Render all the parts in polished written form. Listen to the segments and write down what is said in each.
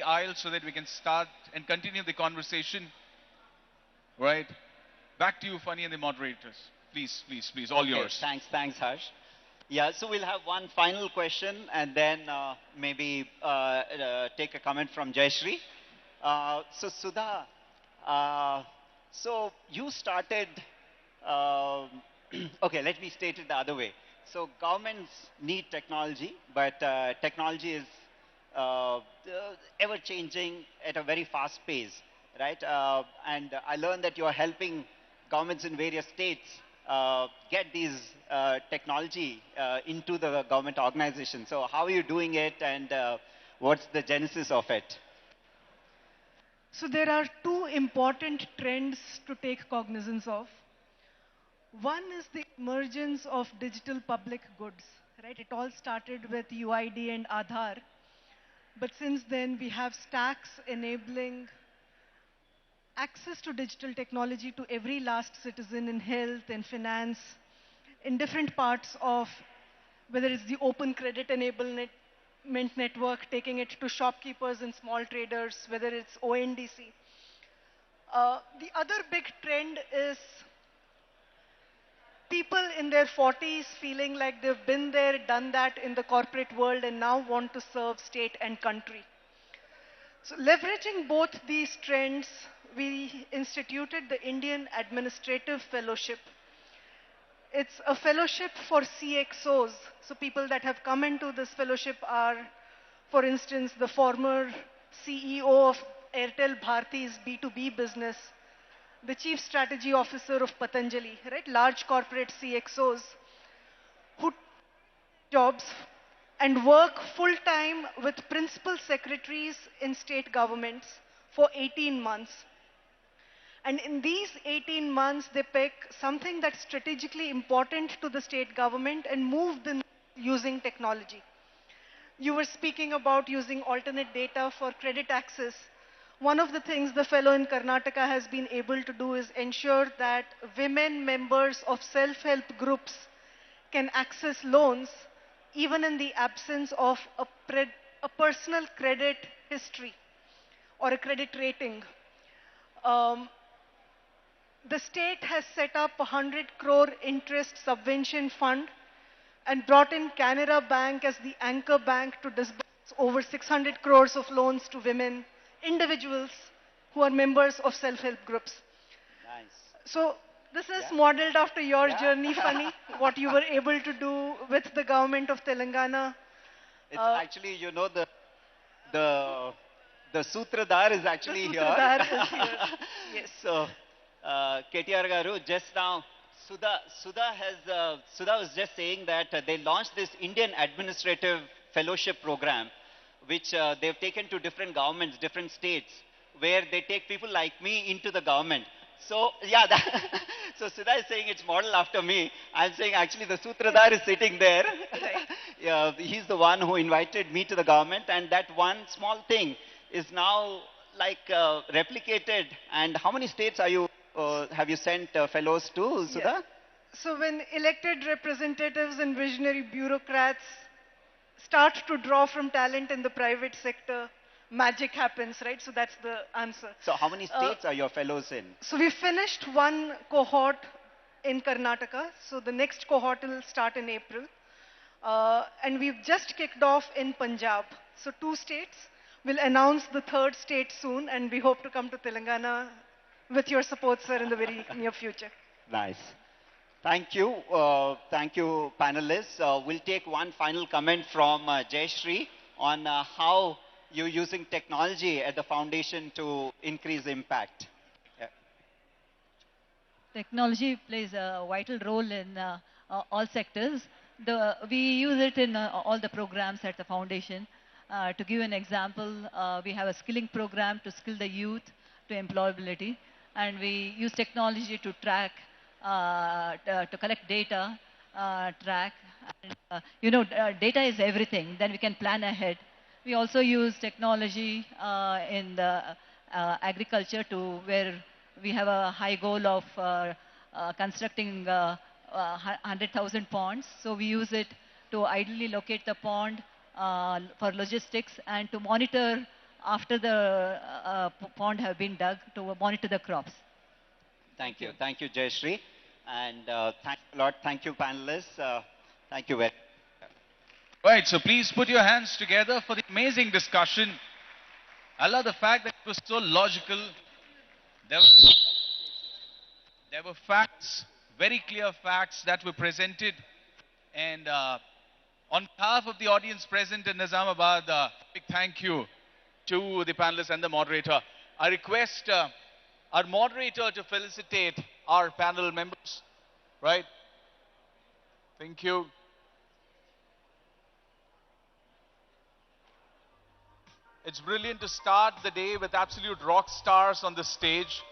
aisle so that we can start and continue the conversation. Right? Back to you, Funny, and the moderators. Please, please, please, all Okay, yours. thanks, Harsh. Yeah, so we'll have one final question and then maybe take a comment from Jayashree. So Sudha, uh, so you started, um okay, let me state it the other way. So governments need technology, but technology is ever changing at a very fast pace, right? And I learned that you're helping governments in various states get these technology into the government organization. So how are you doing it, and what's the genesis of it? So there are two important trends to take cognizance of. One is the emergence of digital public goods, right? It all started with UID and Aadhaar. But since then, we have stacks enabling access to digital technology to every last citizen in health and finance, in different parts of whether it's the open credit enablement network, taking it to shopkeepers and small traders, whether it's ONDC. The other big trend is people in their 40s feeling like they've been there, done that in the corporate world, and now want to serve state and country. So leveraging both these trends, we instituted the Indian Administrative Fellowship. It's a fellowship for CXOs. So people that have come into this fellowship are, for instance, the former CEO of Airtel Bharti's B2B business, the chief strategy officer of Patanjali, right? Large corporate CXOs who jobs and work full-time with principal secretaries in state governments for 18 months. And in these 18 months, they pick something that's strategically important to the state government and move them using technology. You were speaking about using alternate data for credit access. One of the things the fellow in Karnataka has been able to do is ensure that women members of self-help groups can access loans even in the absence of a personal credit history or a credit rating. Um, the state has set up a 100 crore interest subvention fund and brought in Canara Bank as the anchor bank to disburse over 600 crores of loans to women, individuals who are members of self-help groups. Nice. So this is Yeah. modeled after your Yeah. journey, Funny, what you were able to do with the government of Telangana. It's Uh, actually, you know, the the Sutradar is the actually here. Sutradar is here. Yes. So, KTR Garu, just now, Sudha was just saying that they launched this Indian Administrative Fellowship Program, which they've taken to different governments, different states, where they take people like me into the government. So, yeah, so Sudha is saying it's modeled after me. I'm saying actually the Sutradar is sitting there. Right. Yeah, he's the one who invited me to the government, and that one small thing is now like replicated. And how many states have you sent fellows to, Yeah. Sudha? So when elected representatives and visionary bureaucrats start to draw from talent in the private sector, magic happens, right? So that's the answer. So how many Uh, states are your fellows in? so we finished one cohort in Karnataka. So the next cohort will start in April. And we've just kicked off in Punjab. So two states. We'll announce the third state soon, and we hope to come to Telangana with your support, sir, in the very near future. Nice. Thank you, panelists. We'll take one final comment from Jayashree on how you're using technology at the foundation to increase impact. Yeah. Technology plays a vital role in all sectors. We use it in all the programs at the foundation. To give an example, we have a skilling program to skill the youth to employability, and we use technology to track, to collect data, track. And, data is everything. Then we can plan ahead. We also use technology in the agriculture to where we have a high goal of constructing 100,000 ponds. So we use it to ideally locate the pond for logistics and to monitor after the pond have been dug to monitor the crops. Thank you. Thank you, Jayashree. And thank you a lot. Thank you, panelists. Thank you very Right, so please put your hands together for the amazing discussion. I love the fact that it was so logical. There were, there were facts, very clear facts that were presented. And on behalf of the audience present in Nizamabad, big thank you to the panelists and the moderator. I request our moderator to felicitate our panel members. Right? Thank you. It's brilliant to start the day with absolute rock stars on the stage,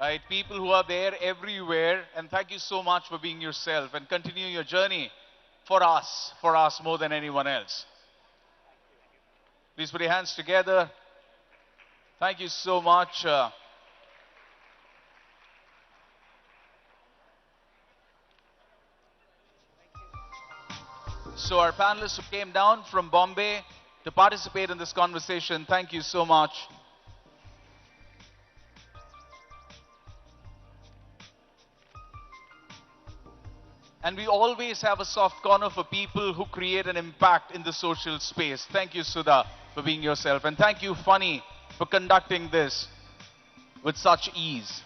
right? People who are there everywhere. And thank you so much for being yourself and continuing your journey for us more than anyone else. Please put your hands together. Thank you so much. So our panelists who came down from Bombay to participate in this conversation, thank you so much. And we always have a soft corner for people who create an impact in the social space. Thank you, Sudha, for being yourself. And thank you, Funny, for conducting this with such ease.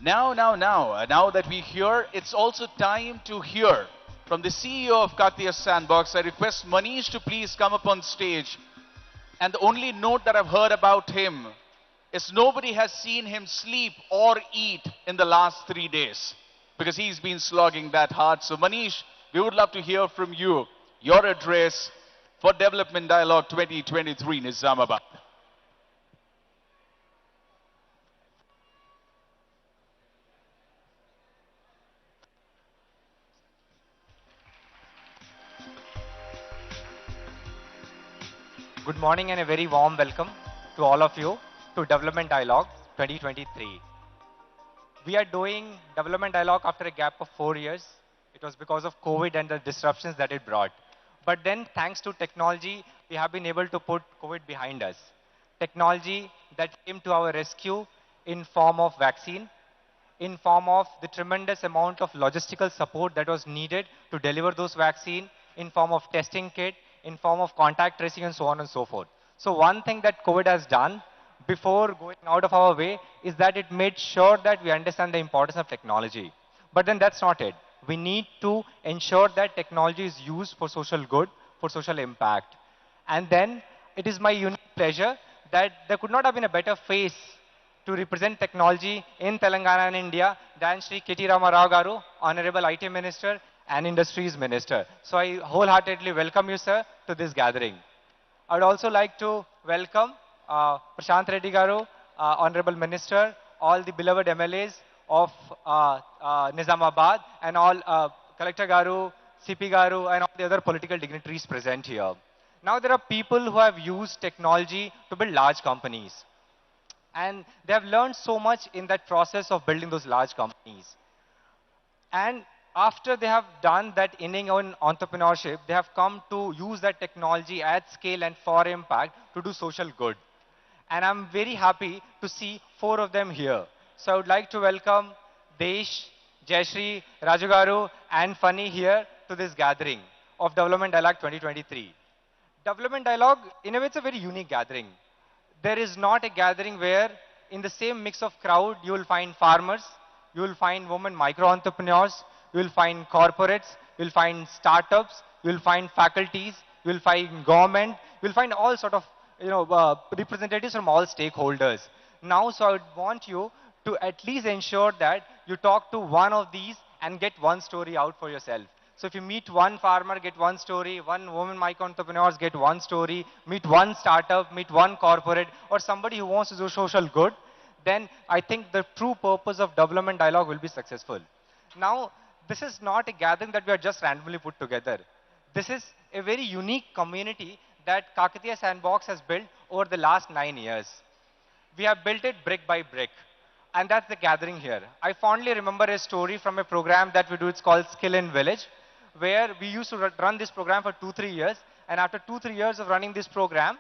Now that we hear, it's also time to hear from the CEO of Kakatiya Sandbox. I request Manish to please come up on stage. And the only note that I've heard about him is nobody has seen him sleep or eat in the last 3 days because he's been slogging that hard. So Manish, we would love to hear from you, your address for Development Dialogue 2023 Nizamabad. Good morning and a very warm welcome to all of you to Development Dialogue 2023. We are doing Development Dialogue after a gap of 4 years. It was because of COVID and the disruptions that it brought. But then, thanks to technology, we have been able to put COVID behind us. Technology that came to our rescue in form of vaccine, in form of the tremendous amount of logistical support that was needed to deliver those vaccine, in form of testing kit, in form of contact tracing and so on and so forth. So one thing that COVID has done before going out of our way is that it made sure that we understand the importance of technology. But then that's not it. We need to ensure that technology is used for social good, for social impact. And then it is my unique pleasure that there could not have been a better face to represent technology in Telangana and India than Shri KTR Garu, Honorable IT Minister and Industries Minister. So I wholeheartedly welcome you, sir, to this gathering. I would also like to welcome Prashant Reddy Garu, Honorable Minister, all the beloved MLAs of Nizamabad, and all Collector Garu, CP Garu, and all the other political dignitaries present here. Now there are people who have used technology to build large companies. And they have learned so much in that process of building those large companies. And after they have done that inning on entrepreneurship, they have come to use that technology at scale and for impact to do social good. And I'm very happy to see 4 of them here. So I would like to welcome Desh, Jayashree, Raju Garu, and Funny here to this gathering of Development Dialogue 2023. Development Dialogue, in a way, it's a very unique gathering. There is not a gathering where in the same mix of crowd, you will find farmers, you will find women micro-entrepreneurs, you will find corporates, you will find startups, you will find faculties, you will find government, you will find all sort of representatives from all stakeholders. Now, so I would want you to at least ensure that you talk to one of these and get one story out for yourself. So if you meet one farmer, get one story, one woman micro-entrepreneurs, get one story, meet one startup, meet one corporate, or somebody who wants to do social good, then I think the true purpose of Development Dialogue will be successful. Now, this is not a gathering that we are just randomly put together. This is a very unique community that Kakatiya Sandbox has built over the last 9 years. We have built it brick by brick. And that's the gathering here. I fondly remember a story from a program that we do. It's called Skill in Village, where we used to run this program for 2-3 years. And after 2-3 years of running this program,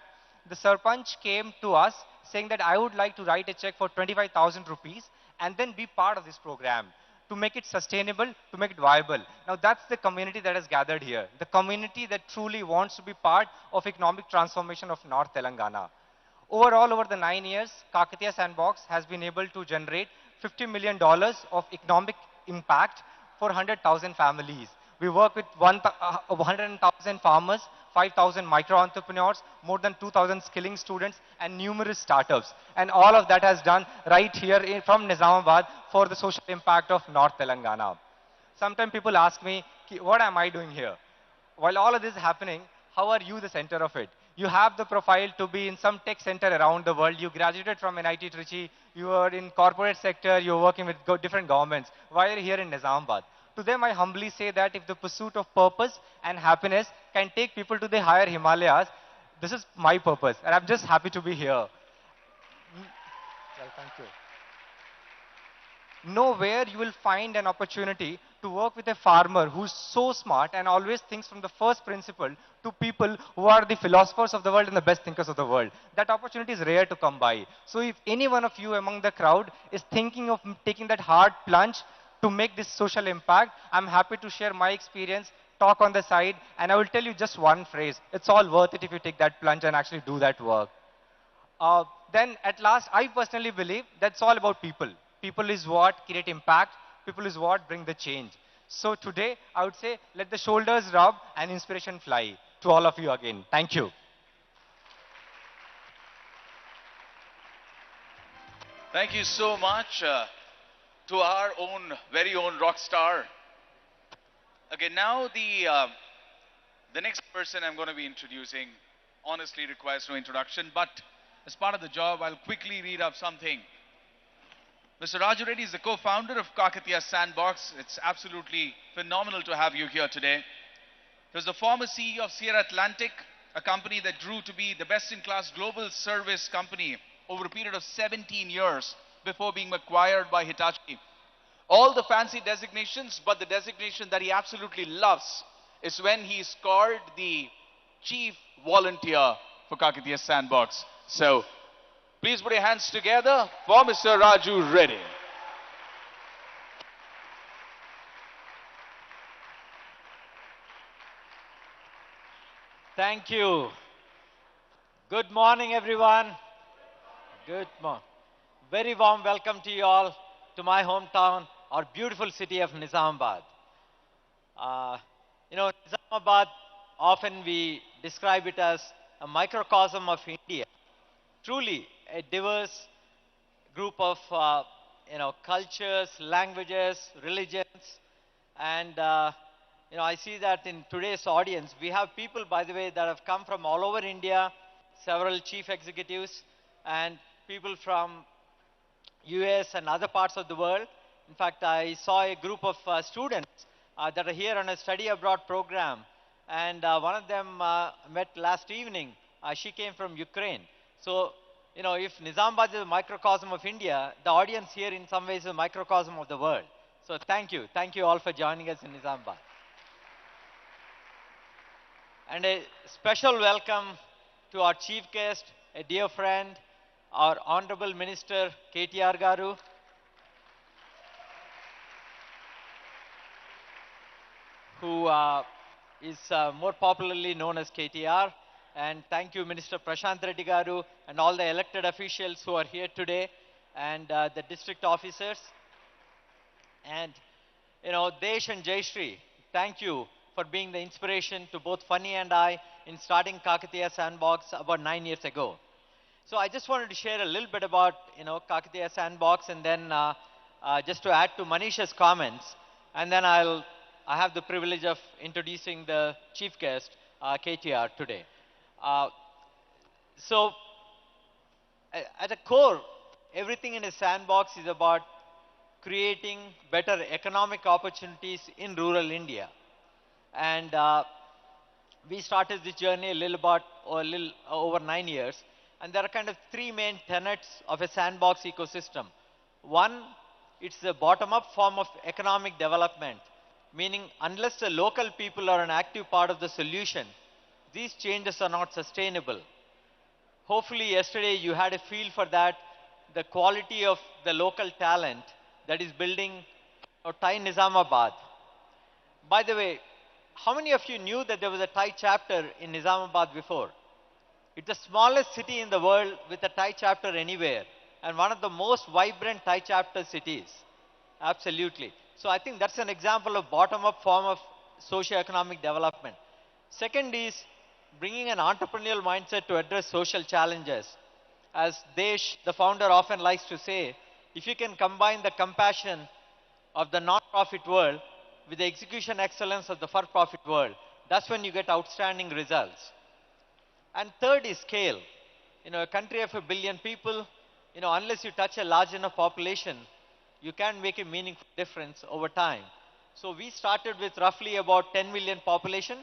the Sarpanch came to us saying that I would like to write a check for 25,000 rupees and then be part of this program to make it sustainable, to make it viable. Now that's the community that has gathered here, the community that truly wants to be part of economic transformation of North Telangana. Overall, over the 9 years, Kakatiya Sandbox has been able to generate $50 million of economic impact for 100,000 families. We work with 100,000 farmers, 5,000 micro entrepreneurs, more than 2,000 skilling students, and numerous startups. And all of that has done right here from Nizamabad for the social impact of North Telangana. Sometimes people ask me, what am I doing here? While all of this is happening, how are you the center of it? You have the profile to be in some tech center around the world. You graduated from NIT Trichy. You are in corporate sector. You're working with different governments. Why are you here in Nizamabad? To them, I humbly say that if the pursuit of purpose and happiness can take people to the higher Himalayas, this is my purpose. And I'm just happy to be here. Well, thank you. Nowhere you will find an opportunity to work with a farmer who's so smart and always thinks from the first principle to people who are the philosophers of the world and the best thinkers of the world. That opportunity is rare to come by. So if any one of you among the crowd is thinking of taking that hard plunge to make this social impact, I'm happy to share my experience, talk on the side, and I will tell you just one phrase. It's all worth it if you take that plunge and actually do that work. Then at last, I personally believe that's all about people. People is what create impact. People is what bring the change. So today, I would say, let the shoulders rub and inspiration fly. To all of you again. Thank you. Thank you so much to our very own rock star. Okay, now the next person I'm going to be introducing honestly requires no introduction, but as part of the job, I'll quickly read up something. Mr. Raju Reddy is the co-founder of Kakatiya Sandbox. It's absolutely phenomenal to have you here today. He was the former CEO of Sierra Atlantic, a company that grew to be the best-in-class global service company over a period of 17 years before being acquired by Hitachi. All the fancy designations, but the designation that he absolutely loves is when he is called the chief volunteer for Kakatiya Sandbox. So, please put your hands together for Mr. Raju Reddy. Thank you. Good morning, everyone. Good morning. Very warm welcome to you all to my hometown, our beautiful city of Nizamabad. Nizamabad, often we describe it as a microcosm of India. Truly a diverse group of cultures, languages, religions, and I see that in today's audience we have people, by the way, that have come from all over India, several chief executives, and people from US and other parts of the world. In fact, I saw a group of students that are here on a study abroad program, and one of them met last evening. She came from Ukraine. So, if Nizamabad is a microcosm of India, the audience here in some ways is a microcosm of the world. So thank you. Thank you all for joining us in Nizamabad. And a special welcome to our chief guest, a dear friend, our Honorable Minister KTR Garu. Who is more popularly known as KTR. And thank you, Minister Prashant Reddy Garu, and all the elected officials who are here today, and the district officers. And, Desh and Jayashree, thank you for being the inspiration to both Funny and I in starting Kakatiya Sandbox about 9 years ago. So I just wanted to share a little bit about, Kakatiya Sandbox, and then just to add to Manisha's comments, and then I have the privilege of introducing the chief guest, KTR, today. So, at the core, everything in a sandbox is about creating better economic opportunities in rural India. And we started this journey a little over 9 years. And there are kind of three main tenets of a sandbox ecosystem. One, it's the bottom-up form of economic development, meaning unless the local people are an active part of the solution, these changes are not sustainable. hopefully yesterday you had a feel for that, the quality of the local talent that is building Thai Nizamabad. By the way, how many of you knew that there was a Thai chapter in Nizamabad before? It's the smallest city in the world with a Thai chapter anywhere, and one of the most vibrant Thai chapter cities. Absolutely. So I think that's an example of bottom-up form of socio-economic development. Second is bringing an entrepreneurial mindset to address social challenges. As Desh, the founder, often likes to say, if you can combine the compassion of the non-profit world with the execution excellence of the for-profit world, that's when you get outstanding results. And third is scale. A country of 1 billion people, unless you touch a large enough population, you can't make a meaningful difference over time. So we started with roughly about 10 million population,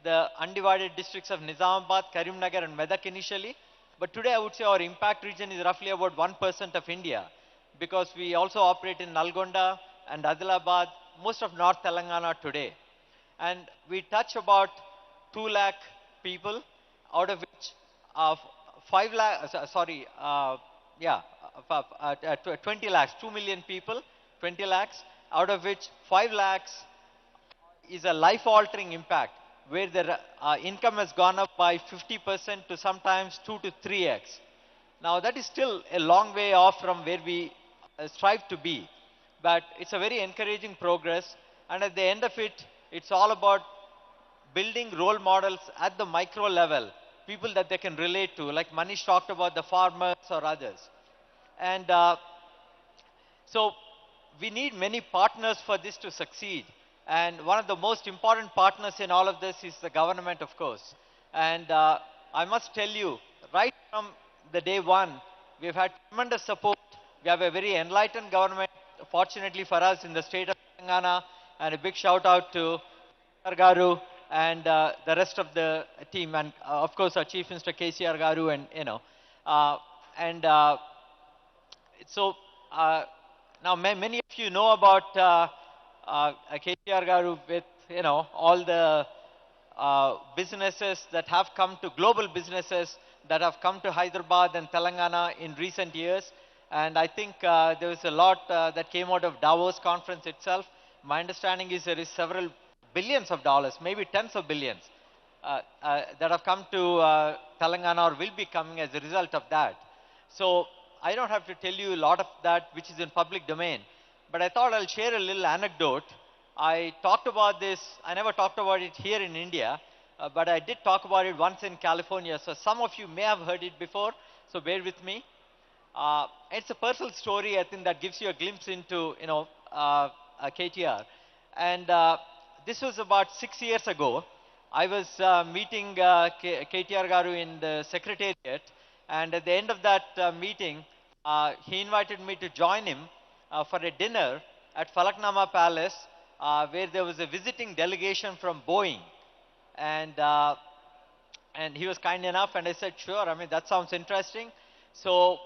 the undivided districts of Nizamabad, Karimnagar and Medak initially. But today I would say our impact region is roughly about 1% of India, because we also operate in Nalgonda and Adilabad, most of North Telangana today. And we touch about 2 lakh people, out of which 5 lakh, 20 lakhs, 2 million people, 20 lakhs, out of which 5 lakhs is a life-altering impact, where their income has gone up by 50% to sometimes 2 to 3x. Now that is still a long way off from where we strive to be, but it's a very encouraging progress, and at the end of it, it's all about building role models at the micro level, people that they can relate to, like Manish talked about the farmers or others. And so we need many partners for this to succeed. And one of the most important partners in all of this is the government, of course. And I must tell you, right from the day one, we've had tremendous support. We have a very enlightened government, fortunately for us, in the state of Telangana. And a big shout out to Garu and the rest of the team, and of course our Chief Minister KCR Garu, and so now many of you know about KTR Garu with all the businesses that have come to, global businesses that have come to Hyderabad and Telangana in recent years. And I think there was a lot that came out of Davos conference itself. My understanding is there is several billions of dollars, maybe tens of billions, that have come to Telangana or will be coming as a result of that. So I don't have to tell you a lot of that which is in public domain, but I thought I'll share a little anecdote. I talked about this, I never talked about it here in India, but I did talk about it once in California. So some of you may have heard it before, so bear with me. It's a personal story, I think, that gives you a glimpse into, KTR. And this was about 6 years ago. I was meeting KTR Garu in the secretariat, and at the end of that meeting, he invited me to join him for a dinner at Falaknama Palace, where there was a visiting delegation from Boeing. And he was kind enough, and I said, sure, I mean, that sounds interesting. So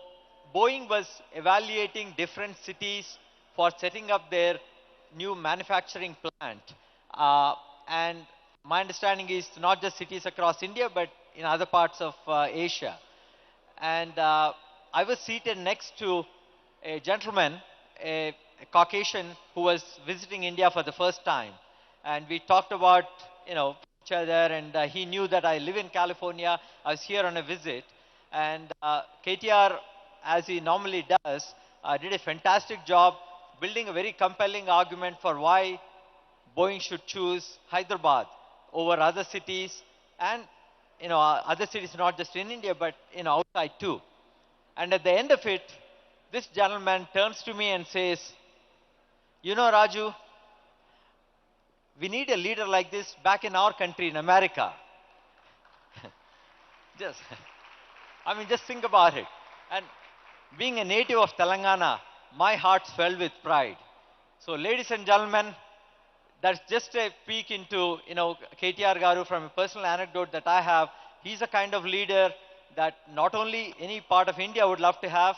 Boeing was evaluating different cities for setting up their new manufacturing plant. And my understanding is not just cities across India, but in other parts of Asia. And I was seated next to a gentleman, a Caucasian, who was visiting India for the first time. And we talked about, each other, and he knew that I live in California. I was here on a visit. And KTR, as he normally does, did a fantastic job building a very compelling argument for why Boeing should choose Hyderabad over other cities, and other cities not just in India but outside too. And at the end of it, this gentleman turns to me and says, Raju, we need a leader like this back in our country, in America. Just think about it. And being a native of Telangana, my heart swelled with pride. So ladies and gentlemen, that's just a peek into, KTR Garu from a personal anecdote that I have. He's a kind of leader that not only any part of India would love to have,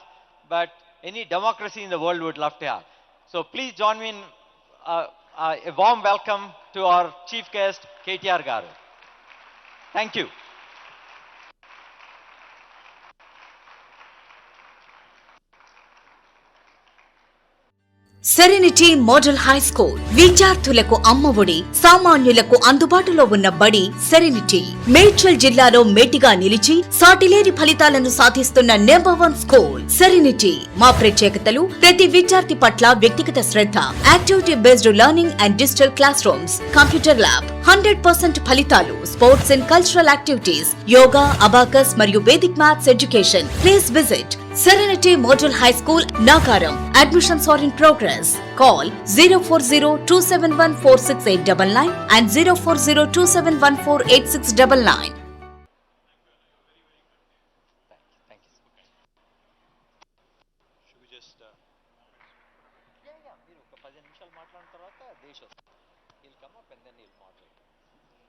but any democracy in the world would love to have. So please join me in a warm welcome to our chief guest, KTR Garu. Thank you. Serenity model high school విద్యార్థులకు అమ్మఒడి, సామాన్యులకు అందుబాటులో ఉన్న బడి serenity. Medchal జిల్లాలో మేటిగా నిలిచి సాటిలేని ఫలితాలను సాధిస్తున్న నంబర్ 1 స్కూల్ సెరెనిటీ. మా ప్రత్యేకతలు ప్రతి విద్యార్థి పట్ల వ్యక్తిగత శ్రద్ధ, activity based learning and digital classrooms, computer lab, 100% ఫలితాలు, sports and cultural activities, yoga, abacus మరియు Vedic maths education. Please visit Serenity Model High School, Nagaram. Admissions are in progress. Call 040-271-46899 and 040-271-48699.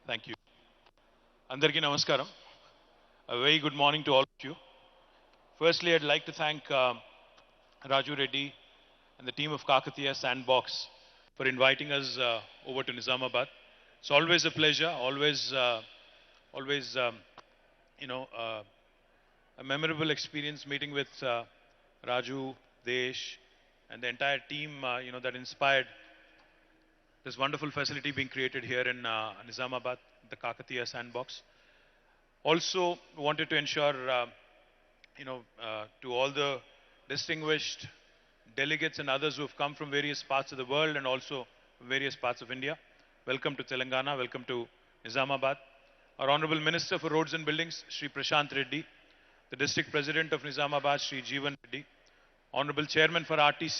Thank you. Andarki namaskaram. A very good morning to all of you. Firstly, I'd like to thank Raju Reddy and the team of Kakatiya Sandbox for inviting us over to Nizamabad. It's always a pleasure, always a memorable experience meeting with Raju, Desh, and the entire team, that inspired this wonderful facility being created here in Nizamabad, the Kakatiya Sandbox. Also wanted to ensure to all the distinguished delegates and others who have come from various parts of the world and also various parts of India. Welcome to Telangana, welcome to Nizamabad. Our Honorable Minister for Roads and Buildings, Shri Prashant Reddy, the District President of Nizamabad, Shri Jeevan Reddy, Honorable Chairman for RTC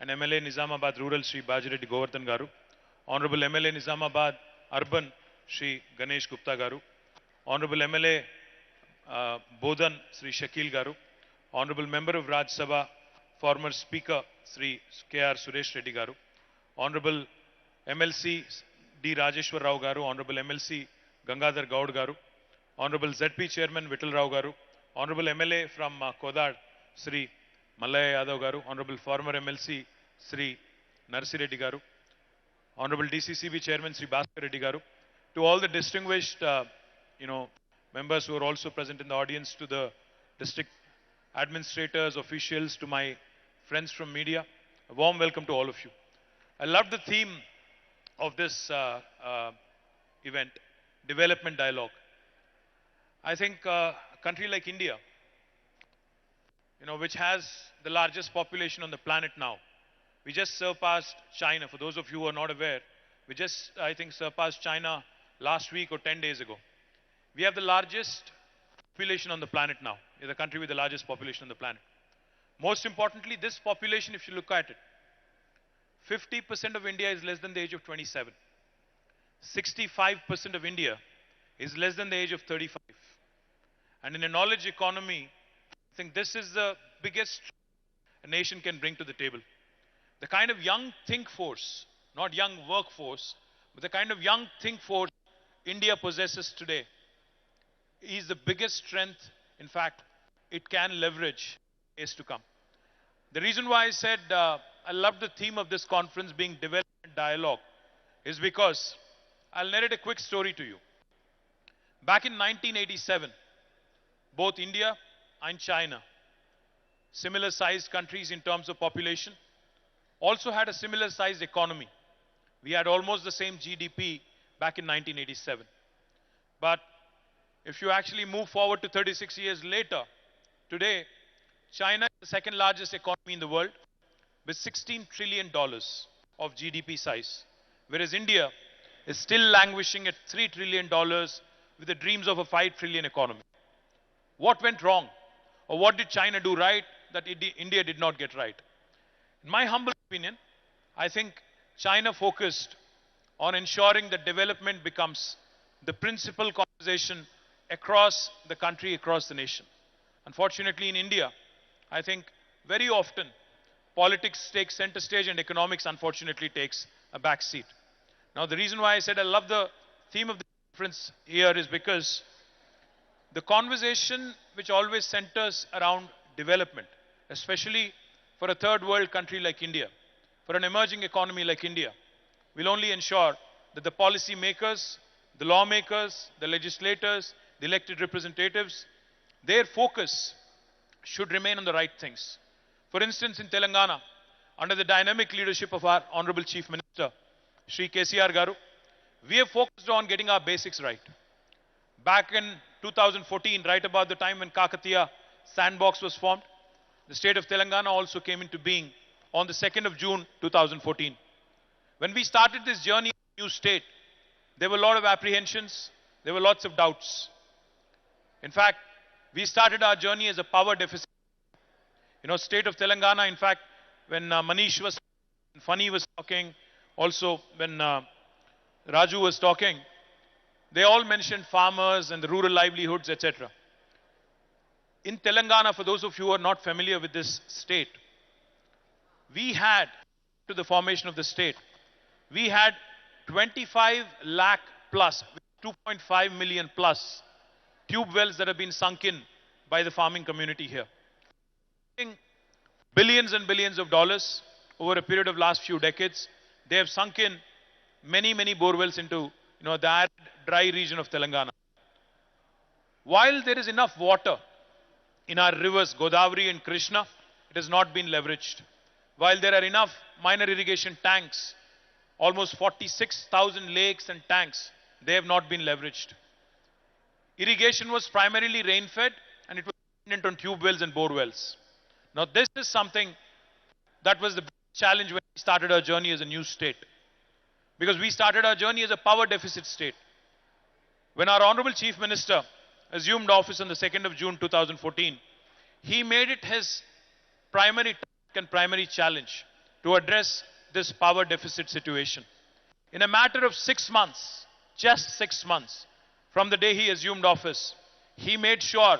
and MLA Nizamabad Rural, Shri Bajireddy Govardhan Garu, Honorable MLA Nizamabad Urban, Shri Ganesh Gupta Garu, Honorable MLA Bodhan, Sri Shakil Garu, Honorable Member of Raj Sabha, former Speaker, Sri KR Suresh Reddy Garu, Honorable MLC D. Rajeshwar Rao Garu, Honorable MLC Gangadhar Gaud Garu, Honorable ZP Chairman Vittal Rao Garu, Honorable MLA from Kodad, Sri Mallaya Yadav Garu, Honorable former MLC Sri Narsi Reddy Garu, Honorable DCCB Chairman Sri Bhaskar Reddy Garu, to all the distinguished, members who are also present in the audience, to the district administrators, officials, to my friends from media, a warm welcome to all of you. I love the theme of this event, development dialogue. I think a country like India, which has the largest population on the planet now, we just surpassed China. For those of you who are not aware, we just, I think, surpassed China last week or 10 days ago. We have the largest population on the planet now. We're the country with the largest population on the planet. Most importantly, this population, if you look at it, 50% of India is less than the age of 27. 65% of India is less than the age of 35. And in a knowledge economy, I think this is the biggest a nation can bring to the table. The kind of young think force, not young workforce, but the kind of young think force India possesses today is the biggest strength, in fact, it can leverage years to come. The reason why I said I love the theme of this conference being development dialogue is because I'll narrate a quick story to you. Back in 1987, both India and China, similar sized countries in terms of population, also had a similar sized economy. We had almost the same GDP back in 1987. But if you actually move forward to 36 years later, today, China is the second largest economy in the world with $16 trillion of GDP size, whereas India is still languishing at $3 trillion with the dreams of a 5 trillion economy. What went wrong? Or what did China do right that India did not get right? In my humble opinion, I think China focused on ensuring that development becomes the principal conversation across the country, across the nation. Unfortunately, in India, I think very often politics takes center stage and economics unfortunately takes a back seat. Now, the reason why I said I love the theme of the conference here is because the conversation which always centers around development, especially for a third world country like India, for an emerging economy like India, will only ensure that the policy makers, the lawmakers, the legislators, the elected representatives, their focus should remain on the right things. For instance, in Telangana, under the dynamic leadership of our Honorable Chief Minister, Shri KTR Garu, we have focused on getting our basics right. Back in 2014, right about the time when Kakatiya Sandbox was formed, the state of Telangana also came into being on the 2nd of June 2014. When we started this journey in the new state, there were a lot of apprehensions, there were lots of doubts. In fact, we started our journey as a power deficit. State of Telangana, in fact, when Manish was, Funny was talking, also when Raju was talking, they all mentioned farmers and the rural livelihoods, etc. In Telangana, for those of you who are not familiar with this state, we had, to the formation of the state, we had 25 lakh plus, 2.5 million plus tube wells that have been sunk in by the farming community here. Billions and billions of dollars over a period of last few decades. They have sunk in many, many bore wells into the arid, dry region of Telangana. While there is enough water in our rivers, Godavari and Krishna, it has not been leveraged. While there are enough minor irrigation tanks, almost 46,000 lakes and tanks, they have not been leveraged. Irrigation was primarily rain-fed and it was dependent on tube wells and bore wells. Now this is something that was the challenge when we started our journey as a new state. Because we started our journey as a power deficit state. When our Honorable Chief Minister assumed office on the 2nd of June 2014, he made it his primary task and primary challenge to address this power deficit situation. In a matter of 6 months, just 6 months, from the day he assumed office, he made sure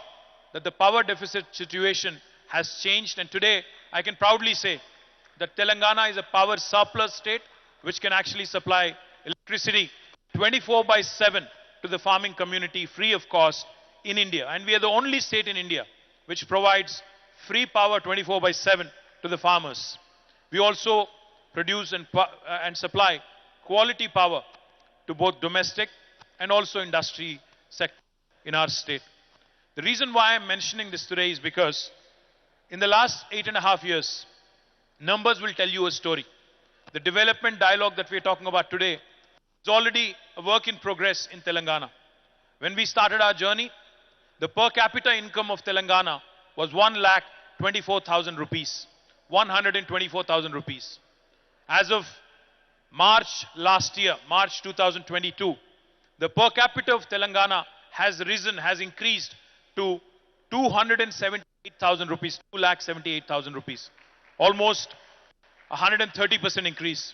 that the power deficit situation has changed, and today I can proudly say that Telangana is a power surplus state which can actually supply electricity 24/7 to the farming community free of cost in India. And we are the only state in India which provides free power 24/7 to the farmers. We also produce and supply quality power to both domestic and also industry sector in our state. The reason why I'm mentioning this today is because in the last 8.5 years, numbers will tell you a story. The development dialogue that we're talking about today is already a work in progress in Telangana. When we started our journey, the per capita income of Telangana was 1,24,000 rupees. 124,000 rupees. As of March last year, March 2022, the per capita of Telangana has increased to 278,000 rupees, 2,78,000 rupees. Almost 130% increase.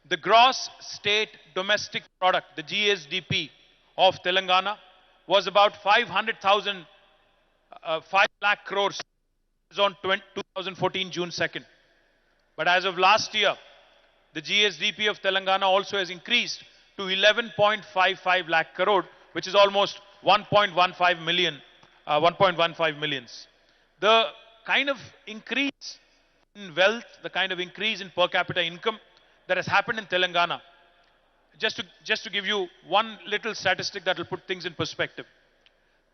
The gross state domestic product, the GSDP of Telangana, was about 500,000, 5 lakh crores on 2014 June 2nd. But as of last year, the GSDP of Telangana also has increased to 11.55 lakh crore, which is almost 1.15 million, 1.15 millions. The kind of increase in wealth, the kind of increase in per capita income that has happened in Telangana, just to give you one little statistic that will put things in perspective.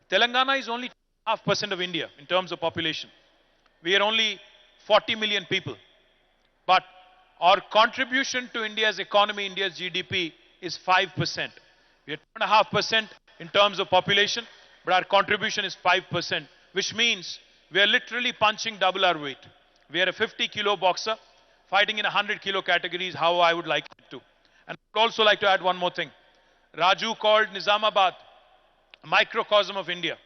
Telangana is only 2.5% of India in terms of population. We are only 40 million people. But our contribution to India's economy, India's GDP is 5%. We are 2.5% in terms of population, but our contribution is 5%, which means we are literally punching double our weight. We are a 50-kilo boxer fighting in 100-kilo categories, how I would like it to. And I would also like to add one more thing. Raju called Nizamabad a microcosm of India.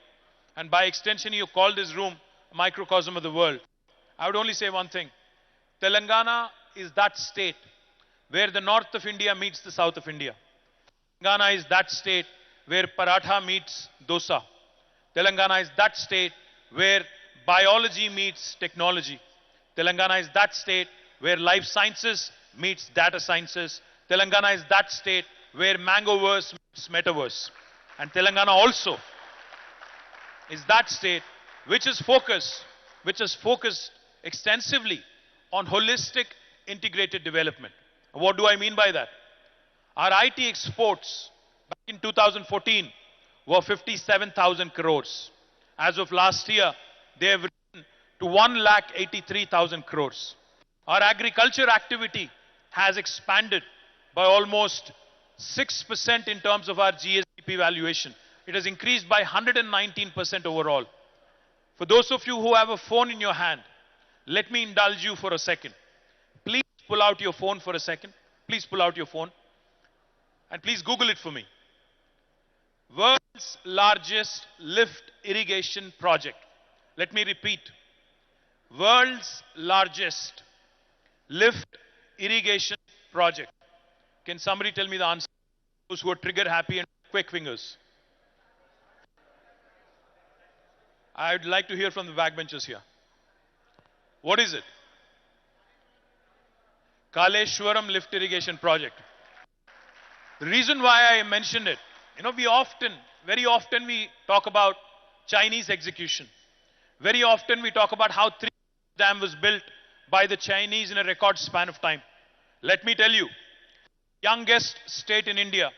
And by extension, you called this room a microcosm of the world. I would only say one thing. Telangana is that state where the north of India meets the south of India. Telangana is that state where paratha meets dosa. Telangana is that state where biology meets technology. Telangana is that state where life sciences meets data sciences. Telangana is that state where mangoverse meets metaverse. And Telangana also is that state which is focused extensively on holistic integrated development. What do I mean by that? Our IT exports back in 2014 were 57,000 crores. As of last year, they have risen to 1,83,000 crores. Our agriculture activity has expanded by almost 6% in terms of our GSDP valuation. It has increased by 119% overall. For those of you who have a phone in your hand, let me indulge you for a second. Please pull out your phone for a second. Please pull out your phone. And please Google it for me. World's largest lift irrigation project. Let me repeat. World's largest lift irrigation project. Can somebody tell me the answer? Those who are trigger happy and quick fingers. I'd like to hear from the backbenchers here. What is it? Kaleshwaram lift irrigation project. The reason why I mentioned it, very often we talk about Chinese execution. Very often we talk about how 3 dam was built by the Chinese in a record span of time. Let me tell you, youngest state in India,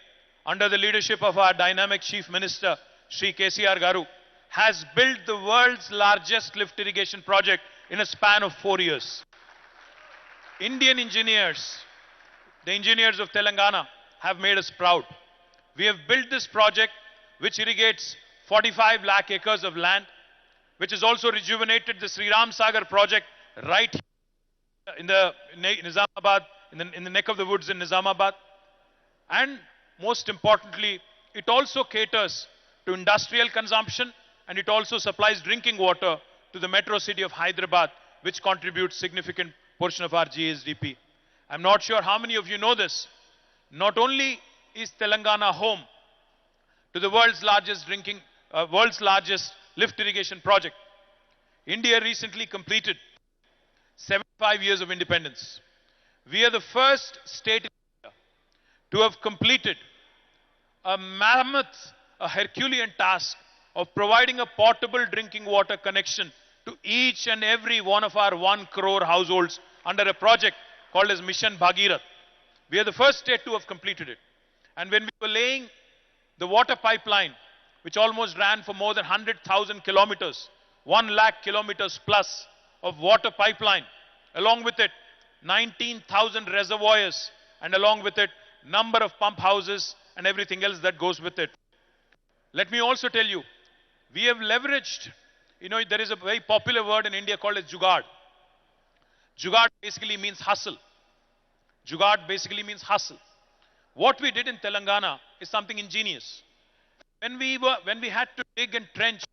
under the leadership of our dynamic Chief Minister, Shri KTR Garu, has built the world's largest lift irrigation project in a span of 4 years. Indian engineers, the engineers of Telangana, have made us proud. We have built this project which irrigates 45 lakh acres of land, which has also rejuvenated the Sri Ram Sagar project right here in the Nizamabad, in the neck of the woods in Nizamabad. And most importantly, it also caters to industrial consumption, and it also supplies drinking water to the metro city of Hyderabad, which contributes significant portion of our GSDP. I'm not sure how many of you know this. Not only is Telangana home to the world's largest lift irrigation project, India recently completed 75 years of independence. We are the first state in India to have completed a mammoth, a Herculean task of providing a portable drinking water connection to each and every one of our 1 crore households under a project called as Mission Bhagirath. We are the first state to have completed it. And when we were laying the water pipeline, which almost ran for more than 100,000 kilometers, 1 lakh kilometers plus of water pipeline, along with it 19,000 reservoirs, and along with it number of pump houses and everything else that goes with it. Let me also tell you, we have leveraged, there is a very popular word in India called as jugaad. Jugaad basically means hustle. Jugaad basically means hustle. What we did in Telangana is something ingenious. When we had to dig and trench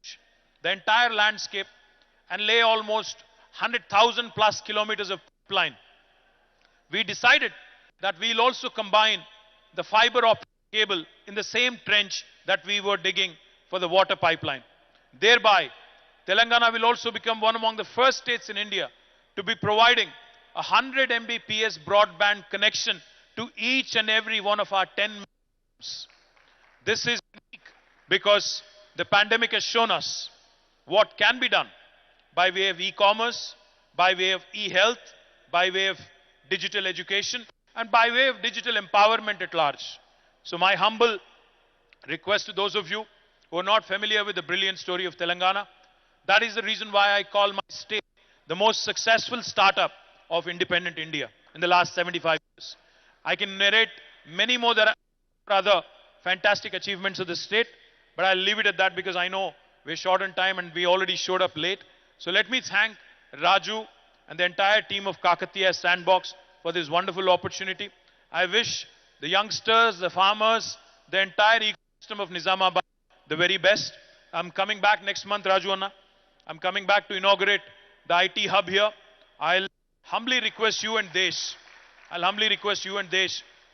the entire landscape and lay almost 100,000 plus kilometers of pipeline, we decided that we'll also combine the fiber optic cable in the same trench that we were digging for the water pipeline. Thereby, Telangana will also become one among the first states in India to be providing 100 Mbps broadband connection to each and every one of our 10 homes. This is unique because the pandemic has shown us what can be done by way of e-commerce, by way of e-health, by way of digital education, and by way of digital empowerment at large. So my humble request to those of you who are not familiar with the brilliant story of Telangana, that is the reason why I call my state the most successful startup of independent India in the last 75 years. I can narrate many more other fantastic achievements of the state, but I'll leave it at that because I know we're short on time and we already showed up late. So let me thank Raju and the entire team of Kakatiya Sandbox for this wonderful opportunity. I wish the youngsters, the farmers, the entire ecosystem of Nizamabad the very best. I'm coming back next month, Raju Anna. I'm coming back to inaugurate the IT hub here. I'll humbly request you and Desh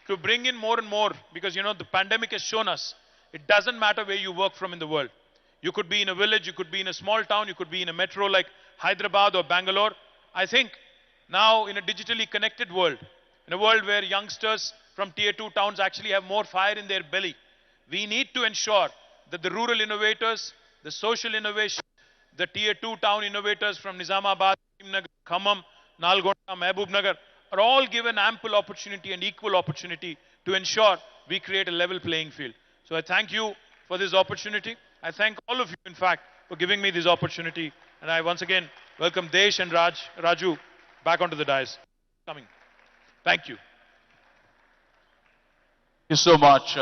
to bring in more and more, because the pandemic has shown us it doesn't matter where you work from in the world. You could be in a village, you could be in a small town, you could be in a metro like Hyderabad or Bangalore. I think now in a digitally connected world, in a world where youngsters from tier 2 towns actually have more fire in their belly, we need to ensure that the rural innovators, the social innovation, the tier 2 town innovators from Nizamabad, Khammam, Nalgonda, Mehboob Nagar are all given ample opportunity and equal opportunity to ensure we create a level playing field. So I thank you for this opportunity. I thank all of you, in fact, for giving me this opportunity. And I once again welcome Desh and Raju back onto the dais. coming. Thank you. Thank you so much.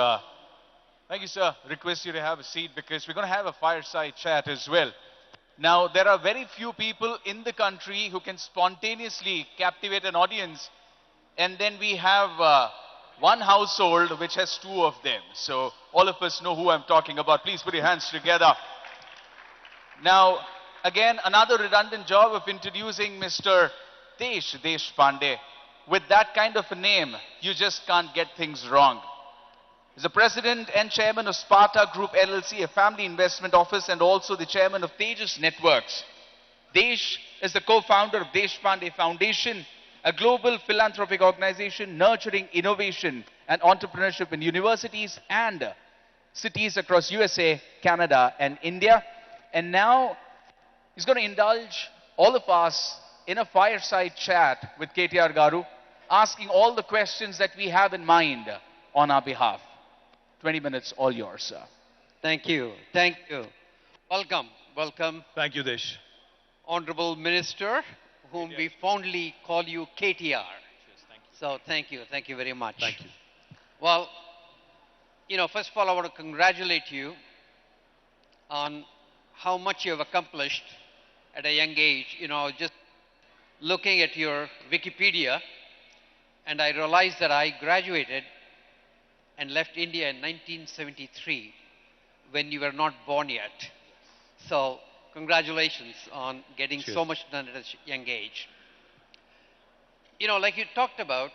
Thank you, sir. Request you to have a seat because we're going to have a fireside chat as well. Now, there are very few people in the country who can spontaneously captivate an audience, and then we have one household which has two of them. So all of us know who I'm talking about. Please put your hands together. Now, again, another redundant job of introducing Mr. Desh Pandey. With that kind of a name, you just can't get things wrong. He's the president and chairman of Sparta Group LLC, a family investment office, and also the chairman of Tejas Networks. Desh is the co-founder of Desh Pandey Foundation, a global philanthropic organization nurturing innovation and entrepreneurship in universities and cities across USA, Canada, and India. And now he's going to indulge all of us in a fireside chat with KTR Garu, asking all the questions that we have in mind on our behalf. 20 minutes, all yours, sir. Thank you. Thank you. Welcome. Welcome, Thank you, Desh. Honorable Minister, whom we fondly call you KTR. Cheers, thank you. So thank you. Thank you very much. Thank you. Well, first of all, I want to congratulate you on how much you have accomplished at a young age. Just looking at your Wikipedia, and I realized that I graduated and left India in 1973 when you were not born yet. So congratulations on getting Cheers. so much done at a young age. Like you talked about,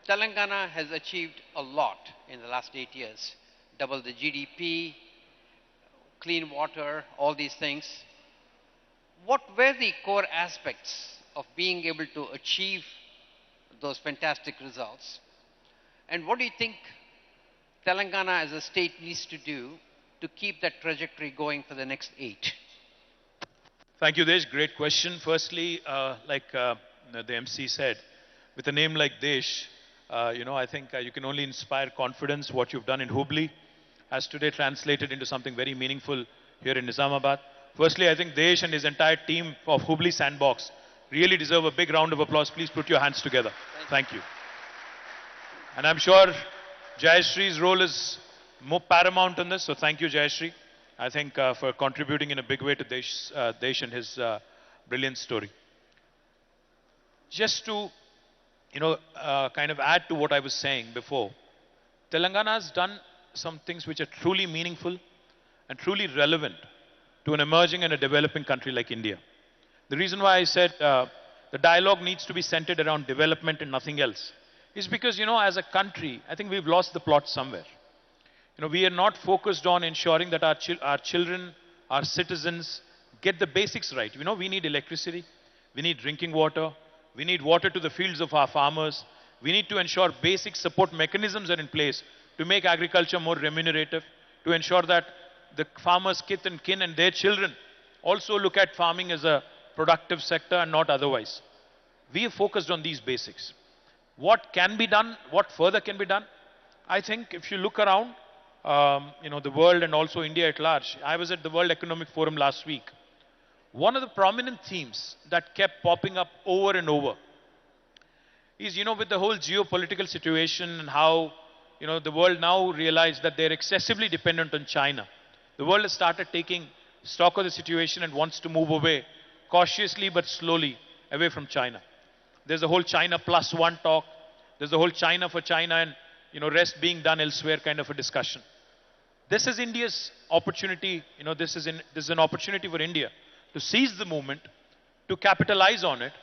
Telangana has achieved a lot in the last 8 years. Double the GDP, clean water, all these things. What were the core aspects of being able to achieve those fantastic results? And what do you think Telangana as a state needs to do to keep that trajectory going for the next 8? Thank you, Desh. Great question. Firstly, like the MC said, with a name like Desh, I think you can only inspire confidence. What you've done in Hubli has today translated into something very meaningful here in Nizamabad. Firstly, I think Desh and his entire team of Hubli Sandbox really deserve a big round of applause. Please put your hands together. Thank you. And I'm sure Jayashree's role is more paramount in this, so thank you, Jayashree, I think, for contributing in a big way to Desh and his brilliant story. Just to, kind of add to what I was saying before, Telangana has done some things which are truly meaningful and truly relevant to an emerging and a developing country like India. The reason why I said the dialogue needs to be centered around development and nothing else is because, as a country, I think we've lost the plot somewhere. We are not focused on ensuring that our children, our citizens get the basics right. We need electricity, we need drinking water, we need water to the fields of our farmers. We need to ensure basic support mechanisms are in place to make agriculture more remunerative, to ensure that the farmers' kith and kin and their children also look at farming as a productive sector and not otherwise. We have focused on these basics. What can be done? What further can be done? I think if you look around, the world and also India at large. I was at the World Economic Forum last week. One of the prominent themes that kept popping up over and over is, with the whole geopolitical situation and how, the world now realized that they're excessively dependent on China. The world has started taking stock of the situation and wants to move away, cautiously but slowly, away from China. There's the whole China plus one talk. There's the whole China for China and, rest being done elsewhere kind of a discussion. This is India's opportunity. This is an opportunity for India to seize the moment, to capitalize on it,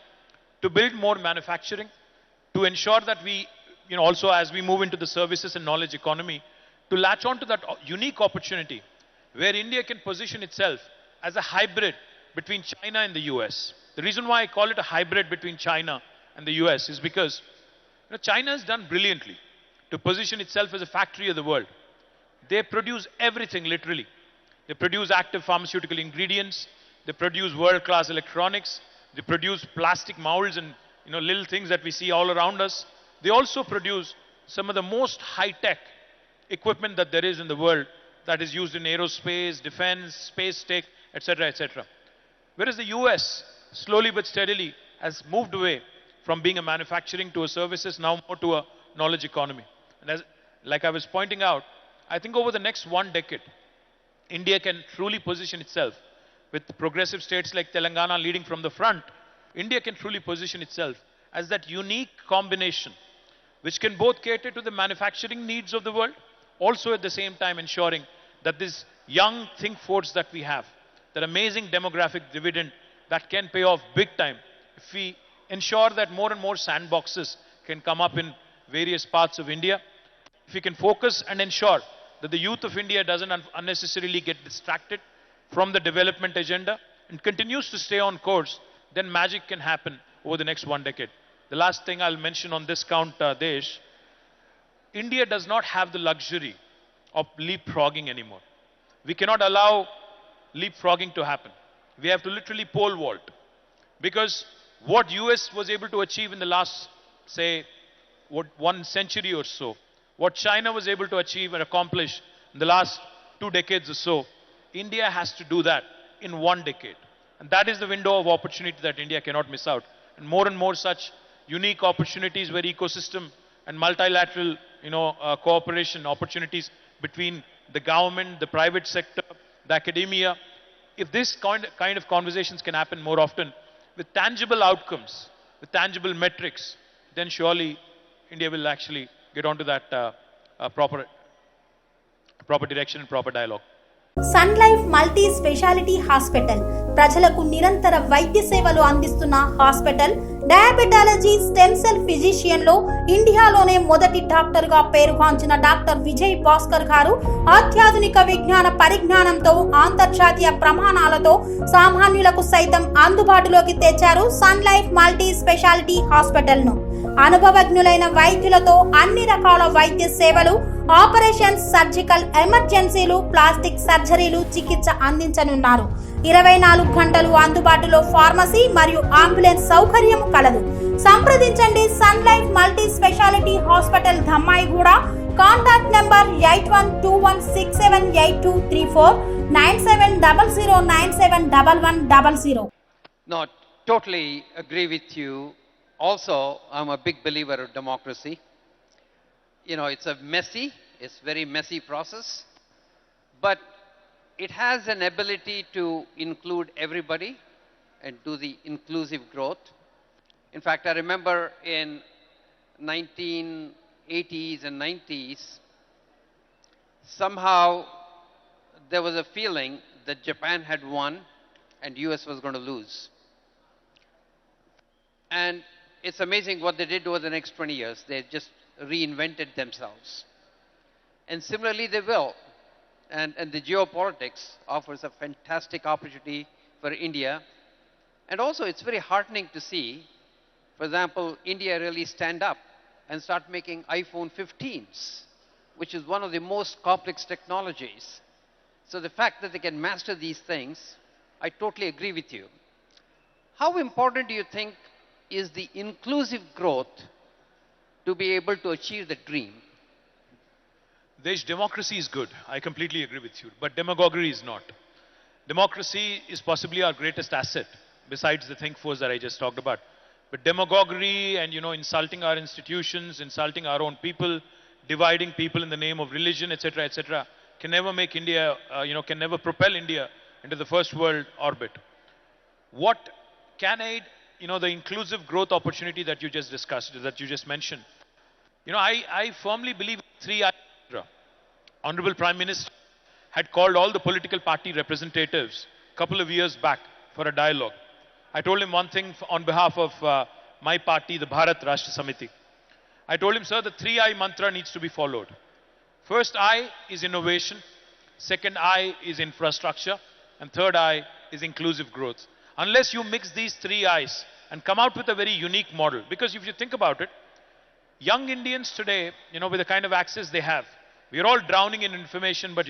to build more manufacturing, to ensure that we, also as we move into the services and knowledge economy, to latch on to that unique opportunity where India can position itself as a hybrid between China and the US. The reason why I call it a hybrid between China and the US is because China has done brilliantly to position itself as a factory of the world. They produce everything, literally. They produce active pharmaceutical ingredients. They produce world-class electronics. They produce plastic molds and little things that we see all around us. They also produce some of the most high-tech equipment that there is in the world that is used in aerospace, defense, space tech, etc., etc. Whereas the US, slowly but steadily, has moved away from being a manufacturing to a services, now more to a knowledge economy. And as, like I was pointing out, I think over the next 1 decade, India can truly position itself with progressive states like Telangana leading from the front. India can truly position itself as that unique combination which can both cater to the manufacturing needs of the world, also at the same time ensuring that this young think force that we have, that amazing demographic dividend that can pay off big time if we ensure that more and more sandboxes can come up in various parts of India, if we can focus and ensure that the youth of India doesn't unnecessarily get distracted from the development agenda and continues to stay on course, then magic can happen over the next 1 decade. The last thing I'll mention on this count, Desh, India does not have the luxury of leapfrogging anymore. We cannot allow leapfrogging to happen. We have to literally pole vault. Because what US was able to achieve in the last, say, 1 century or so, what China was able to achieve and accomplish in the last 2 decades or so, India has to do that in 1 decade. And that is the window of opportunity that India cannot miss out. And more such unique opportunities where ecosystem and multilateral, cooperation opportunities between the government, the private sector, the academia. If this kind of conversations can happen more often with tangible outcomes, with tangible metrics, then surely India will actually get onto that proper direction and proper dialogue. Sun Life Multi Speciality Hospital ప్రజలకు నిరంతర వైద్య సేవలు అందిస్తున్న hospital. Diabetology, stem cell physician లో ఇండియాలోనే మొదటి doctor గా పేరుగాంచిన డాక్టర్ విజయ్ భాస్కర్ గారు అత్యాధునిక విజ్ఞాన పరిజ్ఞానంతో అంతర్జాతీయ ప్రమాణాలతో సామాన్యులకు సైతం అందుబాటులోకి తెచ్చారు Sun Life Multi Speciality Hospital ను. అనుభవజ్ఞులైన వైద్యులతో అన్ని రకాల వైద్య సేవలు, ఆపరేషన్స్, సర్జికల్ ఎమర్జెన్సీలు, ప్లాస్టిక్ సర్జరీలు, చికిత్స అందించనున్నారు. 24 గంటలు అందుబాటులో ఫార్మసీ మరియు అంబులెన్స్ సౌకర్యం కలదు. సంప్రదించండి Sun Life Multi Speciality Hospital, Dammaiguda. Contact number 8121678234 9700971100. No, totally agree with you. Also, I'm a big believer of democracy. It's it's very messy process, but it has an ability to include everybody and do the inclusive growth. In fact, I remember in 1980s and 90s, somehow there was a feeling that Japan had won and US was going to lose. And it's amazing what they did over the next 20 years. They just reinvented themselves. And similarly, they will. And the geopolitics offers a fantastic opportunity for India. And also, it's very heartening to see, for example, India really stand up and start making iPhone 15s, which is one of the most complex technologies. So the fact that they can master these things, I totally agree with you. How important do you think is the inclusive growth to be able to achieve the dream? Democracy is good. I completely agree with you. But demagoguery is not. Democracy is possibly our greatest asset, besides the think force that I just talked about. But demagoguery and, insulting our institutions, insulting our own people, dividing people in the name of religion, etc., can never make India, can never propel India into the first world orbit. What can aid, the inclusive growth opportunity that you just discussed, that you just mentioned? I firmly believe 3I. Honorable Prime Minister had called all the political party representatives a couple of years back for a dialogue. I told him one thing on behalf of my party, the Bharat Rashtra Samiti. I told him, sir, the 3I mantra needs to be followed. First I is innovation, second I is infrastructure, and third I is inclusive growth. Unless you mix these 3 I's and come out with a very unique model, because if you think about it, young Indians today, with the kind of access they have, we are all drowning in information, but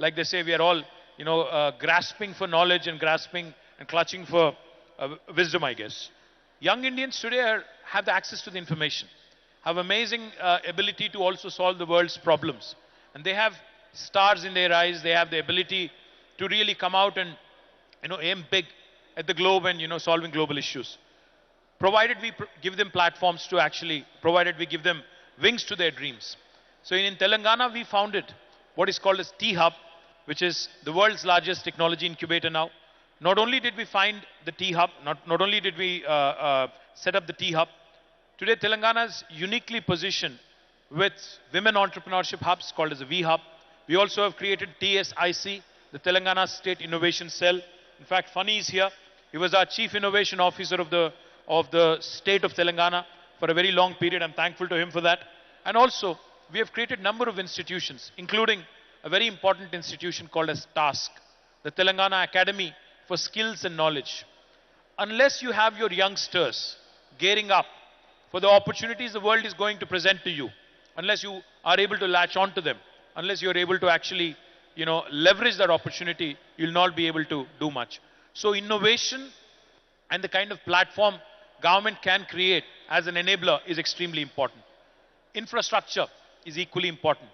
like they say, we are all, grasping for knowledge and grasping and clutching for wisdom, I guess. Young Indians today have the access to the information, have amazing ability to also solve the world's problems. And they have stars in their eyes. They have the ability to really come out and, aim big at the globe and, solving global issues. provided we give them platforms to actually, provided we give them wings to their dreams. So in Telangana, we founded what is called as T-Hub, which is the world's largest technology incubator now. Not only did we find the T-Hub, not only did we set up the T-Hub, today Telangana is uniquely positioned with women entrepreneurship hubs called as a V-Hub. We also have created TSIC, the Telangana State Innovation Cell. In fact, Funny is here. He was our Chief Innovation Officer of the state of Telangana for a very long period. I'm thankful to him for that. And also, we have created a number of institutions, including a very important institution called as TASK, the Telangana Academy for Skills and Knowledge. Unless you have your youngsters gearing up for the opportunities the world is going to present to you, unless you are able to latch on to them, unless you're able to actually, leverage that opportunity, you'll not be able to do much. So innovation and the kind of platform government can create as an enabler is extremely important. Infrastructure is equally important.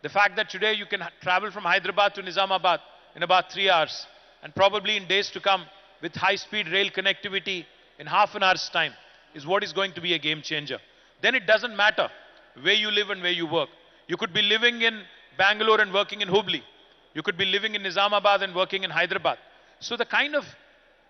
The fact that today you can travel from Hyderabad to Nizamabad in about 3 hours, and probably in days to come with high-speed rail connectivity in half an hour's time, is what is going to be a game changer. Then it doesn't matter where you live and where you work. You could be living in Bangalore and working in Hubli. You could be living in Nizamabad and working in Hyderabad. So the kind of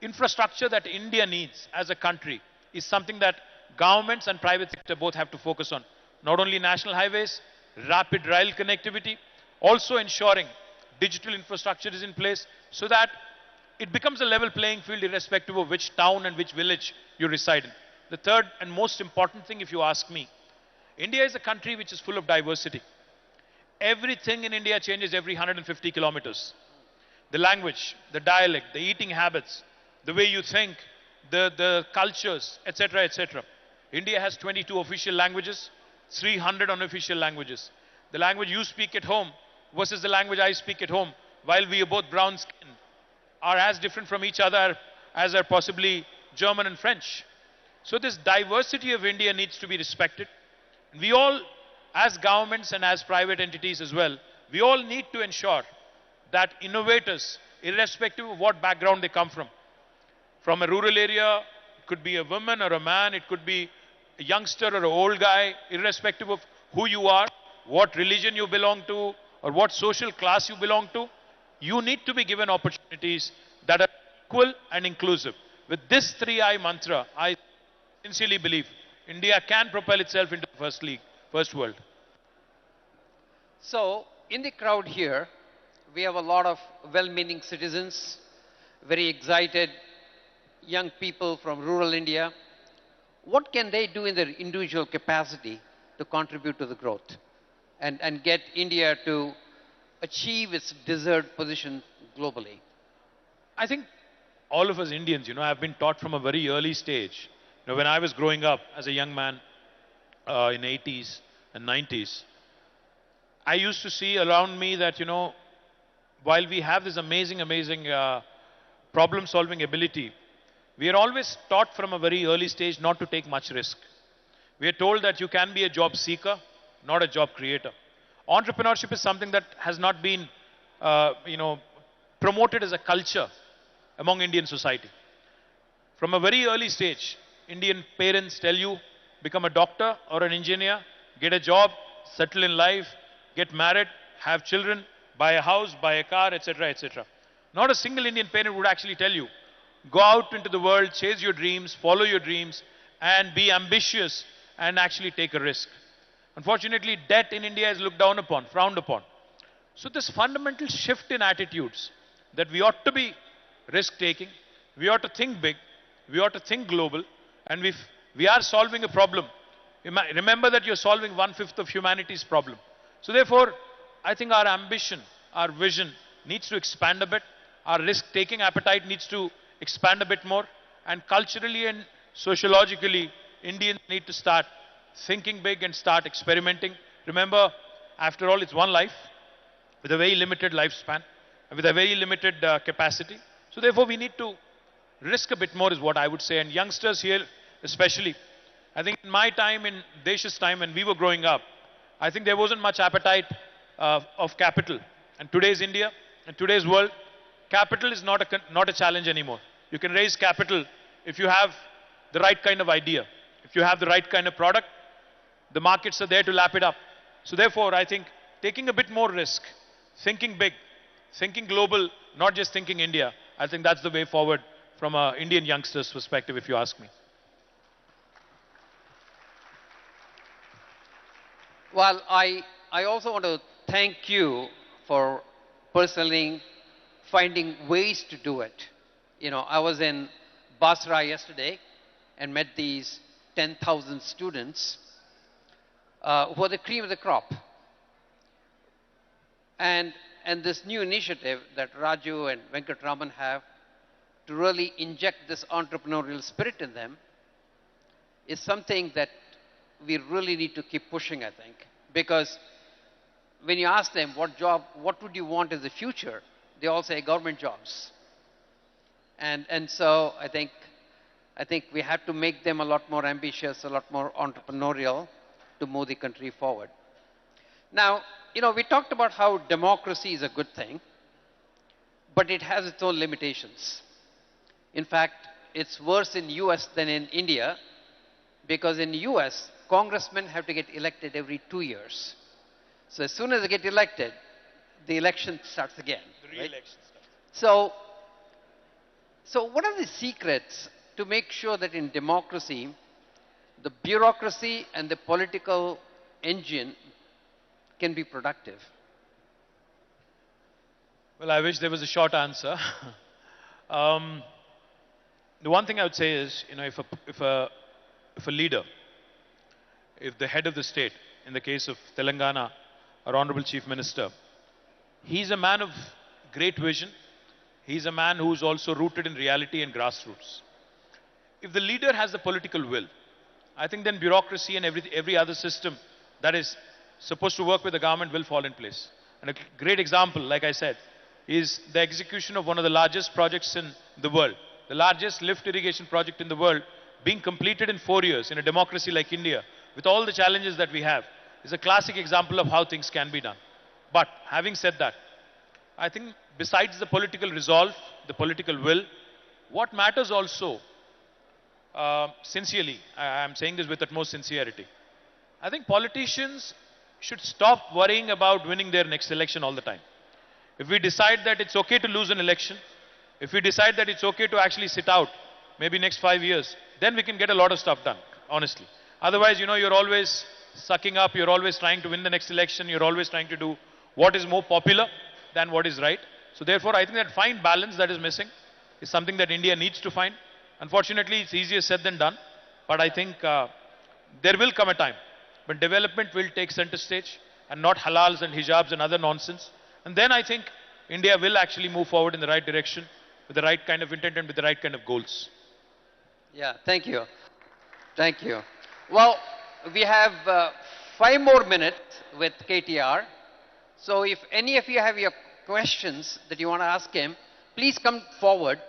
infrastructure that India needs as a country is something that governments and private sector both have to focus on. Not only national highways, rapid rail connectivity, also ensuring digital infrastructure is in place so that it becomes a level playing field irrespective of which town and which village you reside in. The third and most important thing, if you ask me, India is a country which is full of diversity. Everything in India changes every 150 kilometers. The language, the dialect, the eating habits, the way you think, the cultures, etc., etc. India has 22 official languages, 300 unofficial languages. The language you speak at home versus the language I speak at home, while we are both brown skinned, are as different from each other as are possibly German and French. So this diversity of India needs to be respected. We all, as governments and as private entities as well, we all need to ensure that innovators, irrespective of what background they come from a rural area, it could be a woman or a man, it could be a youngster or an old guy, irrespective of who you are, what religion you belong to, or what social class you belong to, you need to be given opportunities that are equal and inclusive. With this 3I mantra, I sincerely believe India can propel itself into the first world. So, in the crowd here, we have a lot of well-meaning citizens, very excited young people from rural India. What can they do in their individual capacity to contribute to the growth and get India to achieve its deserved position globally? I think all of us Indians, have been taught from a very early stage. When I was growing up as a young man in 80s and 90s, I used to see around me that, while we have this amazing problem-solving ability, we are always taught from a very early stage not to take much risk. We are told that you can be a job seeker, not a job creator. Entrepreneurship is something that has not been, promoted as a culture among Indian society. From a very early stage, Indian parents tell you, become a doctor or an engineer, get a job, settle in life, get married, have children, buy a house, buy a car, etc., etc. Not a single Indian parent would actually tell you, go out into the world, chase your dreams, follow your dreams, and be ambitious and actually take a risk. Unfortunately, debt in India is looked down upon, frowned upon. So this fundamental shift in attitudes that we ought to be risk-taking, we ought to think big, we ought to think global, and if we are solving a problem, remember that you're solving 1/5 of humanity's problem. So therefore, I think our ambition, our vision needs to expand a bit. Our risk-taking appetite needs to expand a bit more. And culturally and sociologically, Indians need to start thinking big and start experimenting. Remember, after all, it's one life with a very limited lifespan, with a very limited capacity. So therefore, we need to risk a bit more is what I would say. And youngsters here especially, I think in my time, in Desh's time when we were growing up, I think there wasn't much appetite of capital. And today's India and today's world, capital is not a challenge anymore. You can raise capital if you have the right kind of idea. If you have the right kind of product, the markets are there to lap it up. So therefore, I think taking a bit more risk, thinking big, thinking global, not just thinking India, I think that's the way forward from an Indian youngster's perspective, if you ask me. Well, I also want to thank you for personally finding ways to do it. You know, I was in Basra yesterday and met these 10,000 students who are the cream of the crop. And this new initiative that Raju and Venkatraman have to really inject this entrepreneurial spirit in them is something that we really need to keep pushing, I think. Because when you ask them what would you want as the future, they all say government jobs. And so I think we have to make them a lot more ambitious, a lot more entrepreneurial to move the country forward. Now, you know, we talked about how democracy is a good thing, but it has its own limitations. In fact, it's worse in US than in India, because in US, congressmen have to get elected every 2 years. So as soon as they get elected, the election starts again. The re-election starts. So what are the secrets to make sure that in democracy, the bureaucracy and the political engine can be productive? Well, I wish there was a short answer. The one thing I would say is, you know, if a leader, if the head of the state, in the case of Telangana, our Honorable Chief Minister, he's a man of great vision. He's a man who's also rooted in reality and grassroots. If the leader has the political will, I think then bureaucracy and every other system that is supposed to work with the government will fall in place. And a great example, like I said, is the execution of one of the largest projects in the world, the largest lift irrigation project in the world, being completed in 4 years in a democracy like India, with all the challenges that we have, is a classic example of how things can be done. But having said that, I think besides the political resolve, the political will, what matters also, sincerely, I'm saying this with utmost sincerity, I think politicians should stop worrying about winning their next election all the time. If we decide that it's okay to lose an election, if we decide that it's okay to actually sit out, maybe next 5 years, then we can get a lot of stuff done, honestly. Otherwise, you know, you're always sucking up, you're always trying to win the next election, you're always trying to do what is more popular than what is right. So therefore, I think that fine balance that is missing is something that India needs to find. Unfortunately, it's easier said than done, but I think there will come a time when development will take center stage and not halals and hijabs and other nonsense. And then I think India will actually move forward in the right direction with the right kind of intent and with the right kind of goals. Yeah, thank you. Thank you. Well, we have 5 more minutes with KTR. So if any of you have your questions that you want to ask him, please come forward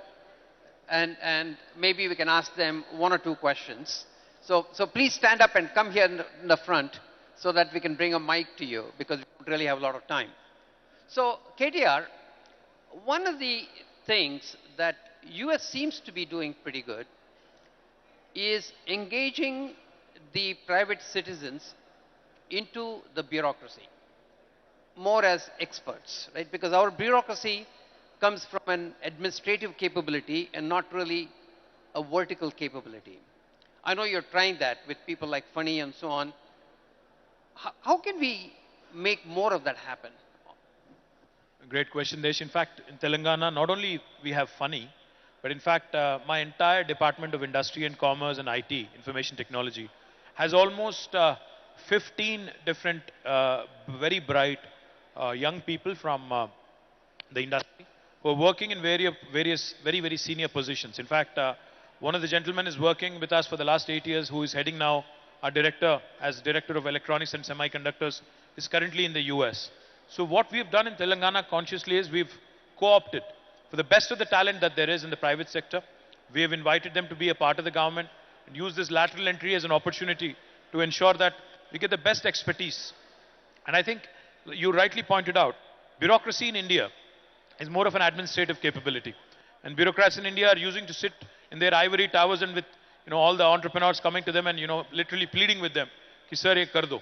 and maybe we can ask them 1 or 2 questions. So please stand up and come here in the front so that we can bring a mic to you, because we don't really have a lot of time. So KTR, one of the things that US seems to be doing pretty good is engaging the private citizens into the bureaucracy, more as experts, right? Because our bureaucracy comes from an administrative capability and not really a vertical capability. I know you're trying that with people like Funny and so on. How can we make more of that happen? Great question, Desh. In fact, in Telangana, not only we have Funny, but in fact, my entire Department of Industry and Commerce and IT, Information Technology, has almost 15 different very bright young people from the industry who are working in various very senior positions. In fact, one of the gentlemen is working with us for the last 8 years, who is heading now our director as Director of Electronics and Semiconductors, is currently in the US. So what we've done in Telangana consciously is we've co-opted for the best of the talent that there is in the private sector. We have invited them to be a part of the government and use this lateral entry as an opportunity to ensure that we get the best expertise. And I think you rightly pointed out, bureaucracy in India is more of an administrative capability. And bureaucrats in India are using to sit in their ivory towers and with all the entrepreneurs coming to them and, literally pleading with them, ki sir, ye kar do.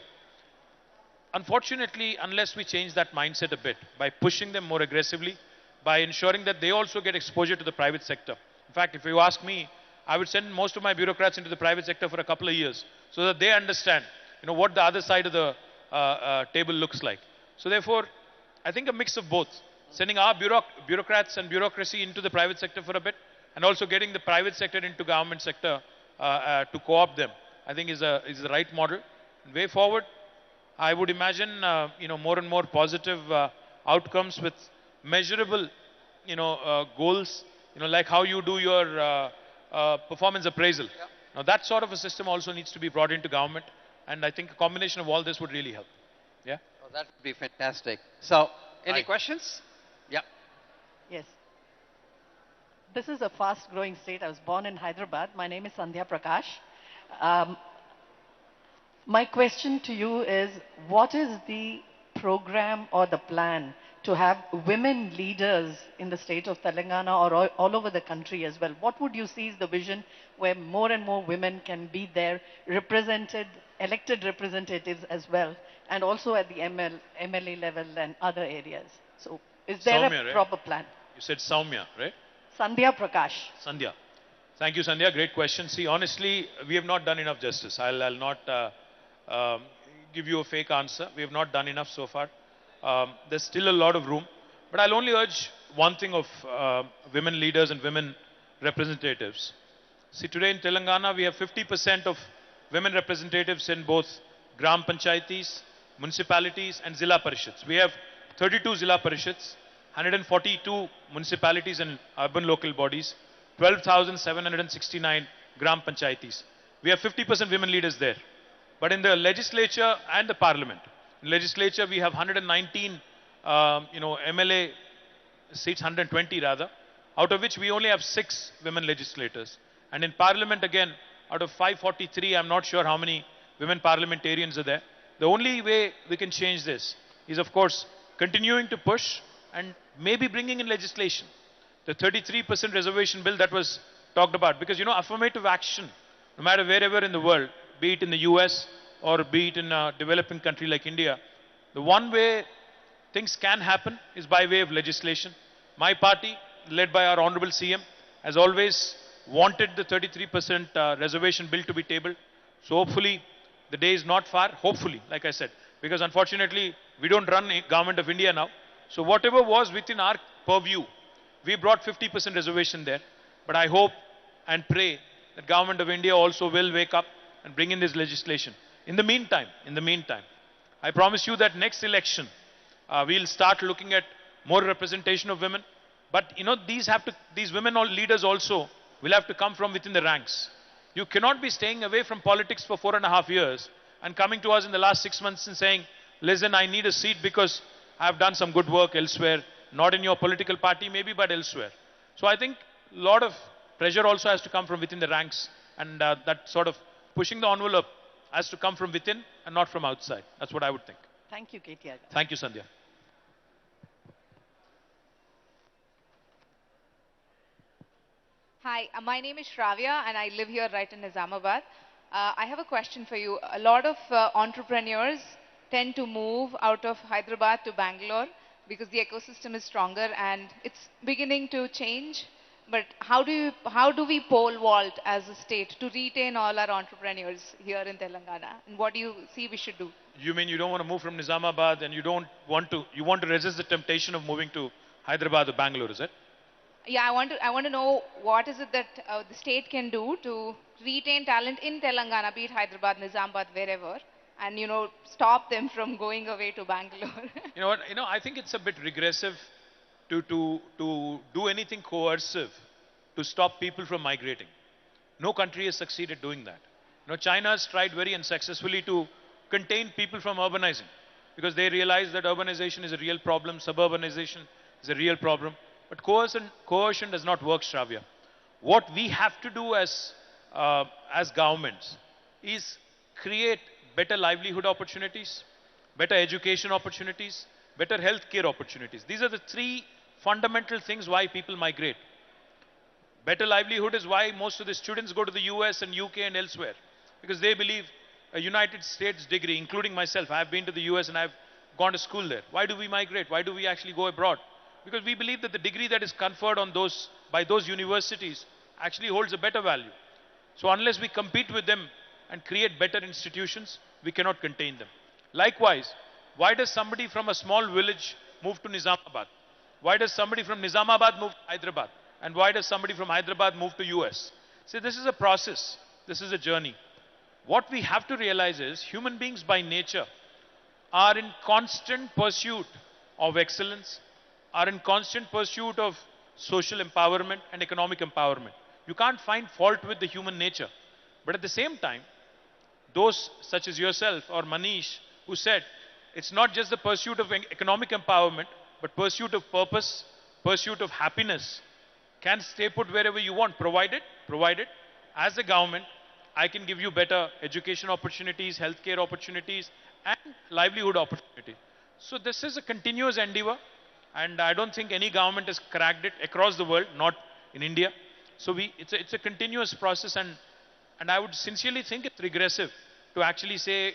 Unfortunately, unless we change that mindset a bit by pushing them more aggressively, by ensuring that they also get exposure to the private sector. In fact, if you ask me, I would send most of my bureaucrats into the private sector for a couple of years so that they understand, what the other side of the table looks like. So therefore, I think a mix of both, sending our bureaucrats and bureaucracy into the private sector for a bit, and also getting the private sector into government sector to co-opt them, I think is the right model. Way forward, I would imagine, more and more positive outcomes with measurable, goals, like how you do your performance appraisal. Yeah. Now that sort of a system also needs to be brought into government, and I think a combination of all this would really help. Yeah. Oh, that would be fantastic. So, any Aye. questions? Yeah. Yes. This is a fast-growing state. I was born in Hyderabad. My name is Sandhya Prakash. My question to you is, what is the program or the plan to have women leaders in the state of Telangana or all over the country as well? What would you see is the vision where more and more women can be there, represented, elected representatives as well, and also at the MLA level and other areas? So is there Soumya, a right? proper plan? You said Soumya, right? Sandhya Prakash. Sandhya. Thank you, Sandhya. Great question. See, honestly, we have not done enough justice. I'll not give you a fake answer. We have not done enough so far. There's still a lot of room. But I'll only urge one thing of women leaders and women representatives. See, today in Telangana, we have 50% of women representatives in both Gram Panchayatis, municipalities and Zilla Parishads. We have 32 Zilla Parishads, 142 municipalities and urban local bodies, 12,769 Gram Panchayatis. We have 50% women leaders there. But in the legislature and the parliament, in legislature we have 119, MLA seats, 120 rather, out of which we only have 6 women legislators. And in parliament again, out of 543, I'm not sure how many women parliamentarians are there. The only way we can change this is, of course, continuing to push and maybe bringing in legislation. The 33% reservation bill that was talked about, because, affirmative action, no matter wherever in the world, be it in the US or be it in a developing country like India, the one way things can happen is by way of legislation. My party, led by our Honorable CM, has always wanted the 33% reservation bill to be tabled. So hopefully, the day is not far, hopefully, like I said, because unfortunately, we don't run a government of India now. So whatever was within our purview, we brought 50% reservation there. But I hope and pray that government of India also will wake up and bring in this legislation. In the meantime, I promise you that next election, we'll start looking at more representation of women. But these women leaders also will have to come from within the ranks. You cannot be staying away from politics for 4.5 years and coming to us in the last 6 months and saying, listen, I need a seat because I've done some good work elsewhere, not in your political party maybe, but elsewhere. So I think a lot of pressure also has to come from within the ranks, and that sort of pushing the envelope has to come from within and not from outside. That's what I would think. Thank you, KTR. Thank you, Sandhya. Hi, my name is Shravya and I live here right in Nizamabad. I have a question for you. A lot of entrepreneurs tend to move out of Hyderabad to Bangalore because the ecosystem is stronger and it's beginning to change. But how do we pole vault as a state to retain all our entrepreneurs here in Telangana? And what do you see we should do? You mean you don't want to move from Nizamabad and you want to resist the temptation of moving to Hyderabad or Bangalore, is it? Yeah, I want to know what is it that the state can do to retain talent in Telangana, be it Hyderabad, Nizamabad, wherever, and stop them from going away to Bangalore. You know what? I think it's a bit regressive to do anything coercive to stop people from migrating. No country has succeeded doing that. China has tried very unsuccessfully to contain people from urbanizing because they realize that urbanization is a real problem, suburbanization is a real problem. But coercion does not work, Shravya. What we have to do as governments is create better livelihood opportunities, better education opportunities, better healthcare opportunities. These are the 3 fundamental things why people migrate. Better livelihood is why most of the students go to the US and UK and elsewhere, because they believe a United States degree, including myself, I have been to the US and I've gone to school there. Why do we migrate? Why do we actually go abroad? Because we believe that the degree that is conferred on those, by those universities actually holds a better value. So unless we compete with them and create better institutions, we cannot contain them. Likewise, why does somebody from a small village move to Nizamabad? Why does somebody from Nizamabad move to Hyderabad? And why does somebody from Hyderabad move to US? See, this is a process. This is a journey. What we have to realize is human beings by nature are in constant pursuit of excellence, are in constant pursuit of social empowerment and economic empowerment. You can't find fault with the human nature. But at the same time, those such as yourself or Manish who said it's not just the pursuit of economic empowerment, but pursuit of purpose, pursuit of happiness can stay put wherever you want, provided, as a government, I can give you better education opportunities, healthcare opportunities, and livelihood opportunity. So this is a continuous endeavor, and I don't think any government has cracked it across the world, not in India. So it's a continuous process, and I would sincerely think it's regressive to actually say,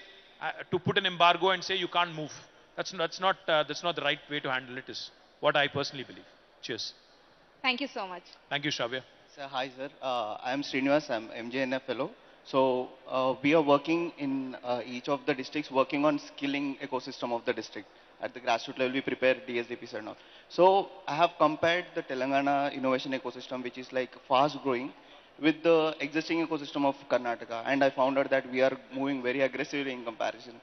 to put an embargo and say you can't move. That's not the right way to handle it, is what I personally believe. Cheers. Thank you so much. Thank you, Shravya. Sir, hi sir. I am Srinivas. I am MJNF fellow. So we are working in each of the districts, working on skilling ecosystem of the district. At the grassroots level, we prepare DSDPs and all. So I have compared the Telangana innovation ecosystem, which is like fast growing, with the existing ecosystem of Karnataka, and I found out that we are moving very aggressively in comparison.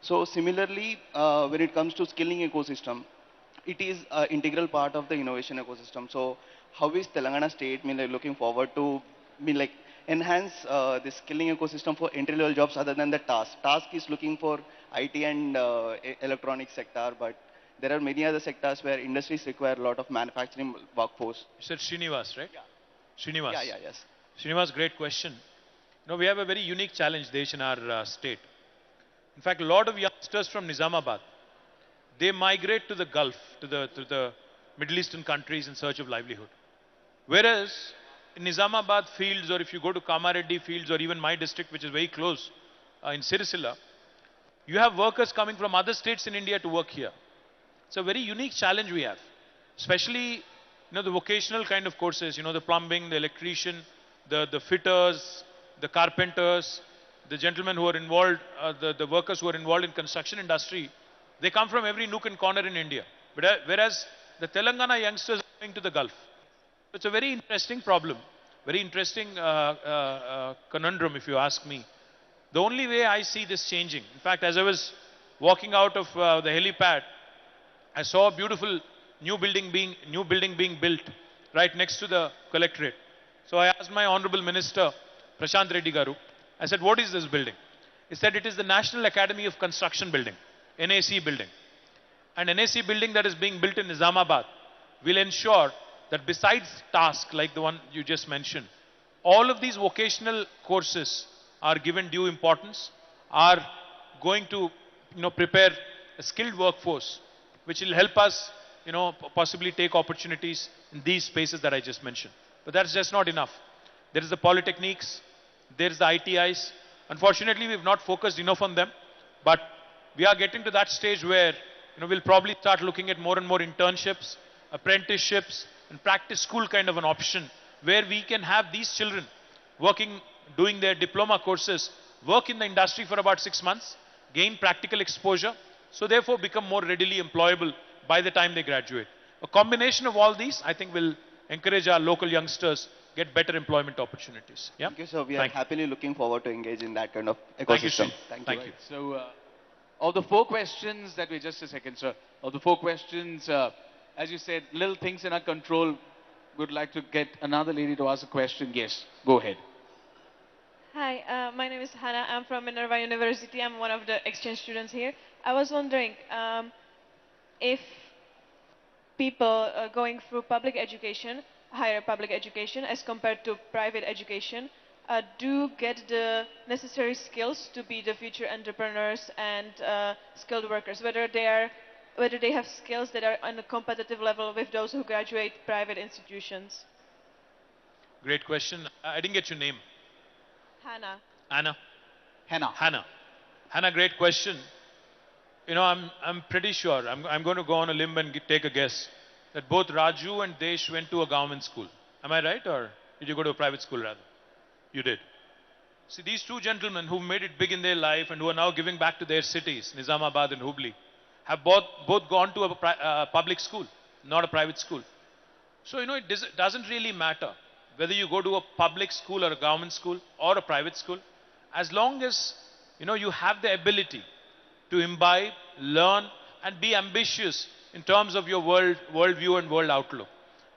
So similarly, when it comes to skilling ecosystem, it is an integral part of the innovation ecosystem. So how is Telangana state looking forward to enhance the skilling ecosystem for entry-level jobs other than the task? Task is looking for IT and electronic sector, but there are many other sectors where industries require a lot of manufacturing workforce. You said Srinivas, right? Yeah. Srinivas. Yes. Srinivas, great question. We have a very unique challenge, Desh, in our state. In fact, a lot of youngsters from Nizamabad, they migrate to the Gulf, to the Middle Eastern countries in search of livelihood. Whereas in Nizamabad fields, or if you go to Kamareddy fields, or even my district, which is very close, in Sirisila, you have workers coming from other states in India to work here. It's a very unique challenge we have, especially the vocational kind of courses, the plumbing, the electrician, the fitters, the carpenters, the gentlemen who are involved, the workers who are involved in construction industry. They come from every nook and corner in India. Whereas the Telangana youngsters are going to the Gulf. It's a very interesting problem, very interesting conundrum, if you ask me. The only way I see this changing, in fact, as I was walking out of the helipad, I saw a beautiful new building being built right next to the collectorate. So I asked my Honorable Minister, Prashant Reddy Garu, I said, what is this building? He said, it is the National Academy of Construction building, NAC building. And NAC building that is being built in Nizamabad will ensure that besides tasks like the one you just mentioned, all of these vocational courses are given due importance, are going to prepare a skilled workforce, which will help us possibly take opportunities in these spaces that I just mentioned. But that's just not enough. There is the polytechniques, there is the ITIs. Unfortunately, we have not focused enough on them, but we are getting to that stage where we'll probably start looking at more and more internships, apprenticeships, and practice school kind of an option, where we can have these children working, doing their diploma courses, work in the industry for about 6 months, gain practical exposure, so therefore become more readily employable by the time they graduate. A combination of all these, I think, will encourage our local youngsters get better employment opportunities. Yeah? Thank you, sir. We are happily looking forward to engage in that kind of ecosystem. Thank you. So, of the 4 questions that we, just a second, sir, of the 4 questions, as you said, little things in our control. Would like to get another lady to ask a question. Yes, go ahead. Hi, my name is Hannah. I'm from Minerva University. I'm one of the exchange students here. I was wondering if people going through public education, higher public education, as compared to private education, do get the necessary skills to be the future entrepreneurs and skilled workers, whether they have skills that are on a competitive level with those who graduate private institutions. Great question. I didn't get your name. Hannah. Anna. Hannah. Hannah. Hannah, great question. You know, I'm pretty sure, I'm going to go on a limb and take a guess, that both Raju and Desh went to a government school. Am I right, or did you go to a private school rather? You did. See, these two gentlemen who made it big in their life and who are now giving back to their cities, Nizamabad and Hubli, have both gone to a public school, not a private school. So, you know, it doesn't really matter whether you go to a public school or a government school or a private school, as long as, you know, you have the ability to imbibe, learn, and be ambitious in terms of your worldview and world outlook.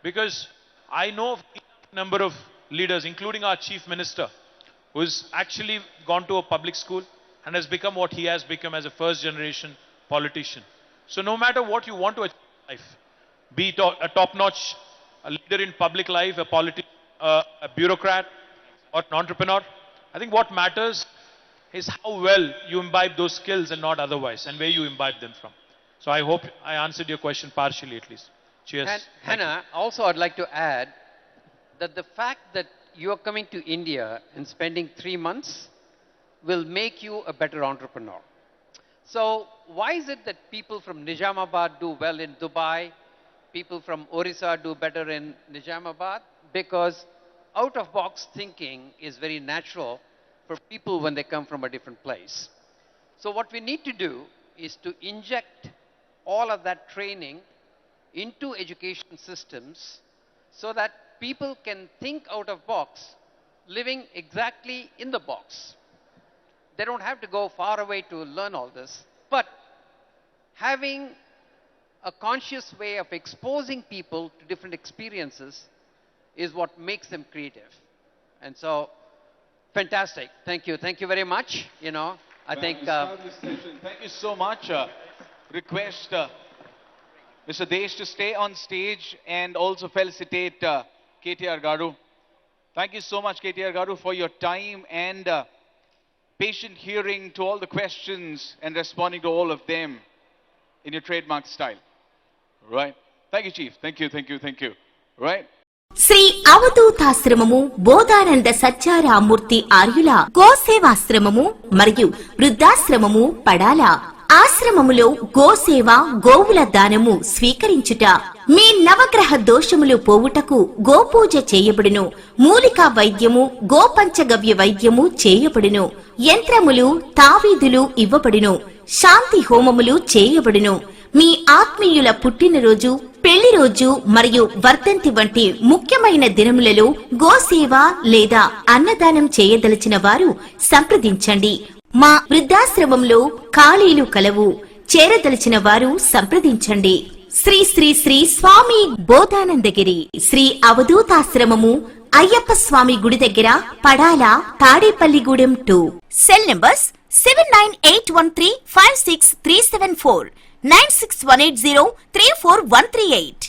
Because I know of a number of leaders, including our chief minister, who's actually gone to a public school and has become what he has become as a first-generation politician. So no matter what you want to achieve in life, be it a top-notch leader in public life, a politician, a bureaucrat, or an entrepreneur, I think what matters is how well you imbibe those skills and not otherwise, and where you imbibe them from. So I hope I answered your question partially at least. Cheers. And Hannah, also I'd like to add that the fact that you are coming to India and spending 3 months will make you a better entrepreneur. So why is it that people from Nizamabad do well in Dubai, people from Orissa do better in Nizamabad? Because out-of-box thinking is very natural for people when they come from a different place. So what we need to do is to inject all of that training into education systems so that people can think out of box, living exactly in the box. They don't have to go far away to learn all this, but having a conscious way of exposing people to different experiences is what makes them creative. And so, fantastic. Thank you. Thank you very much. You know, I think... Thank you so much. Request Mr. Desh to stay on stage and also felicitate KTR Garu. Thank you so much, KTR Garu, for your time and patient hearing to all the questions and responding to all of them in your trademark style. Right? Thank you, Chief. Thank you, thank you, thank you. Right? Shri అవధూతాశ్రమము బోధానంద సత్యారామూర్తి ఆర్యుల గోసేవాశ్రమము మరియు వృద్ధాశ్రమము పడాల ఆశ్రమములో గోసేవ గోవుల దానము స్వీకరించుట మీ నవగ్రహ దోషములు పోవుటకు గోపూజ చేయబడును మూలికా వైద్యము గోపంచగవ్య వైద్యము చేయబడును యంత్రములు తావీదులు ఇవ్వబడును శాంతి హోమములు చేయబడును మీ ఆత్మీయుల పుట్టినరోజు పెళ్లి రోజు మరియు వర్ధంతి వంటి ముఖ్యమైన దినములలో గోసేవ లేదా అన్నదానం చేయదలిచిన వారు సంప్రదించండి మా వృద్ధాశ్రమంలో ఖాళీలు కలవు చేరదలిచిన వారు సంప్రదించండి శ్రీ శ్రీ శ్రీ స్వామి బోధానందగిరి శ్రీ అవధూతాశ్రమము అయ్యప్ప స్వామి గుడి దగ్గర పడాల తాడేపల్లిగూడెం 2 సెల్ నంబర్స్ 7981356374 96180 34138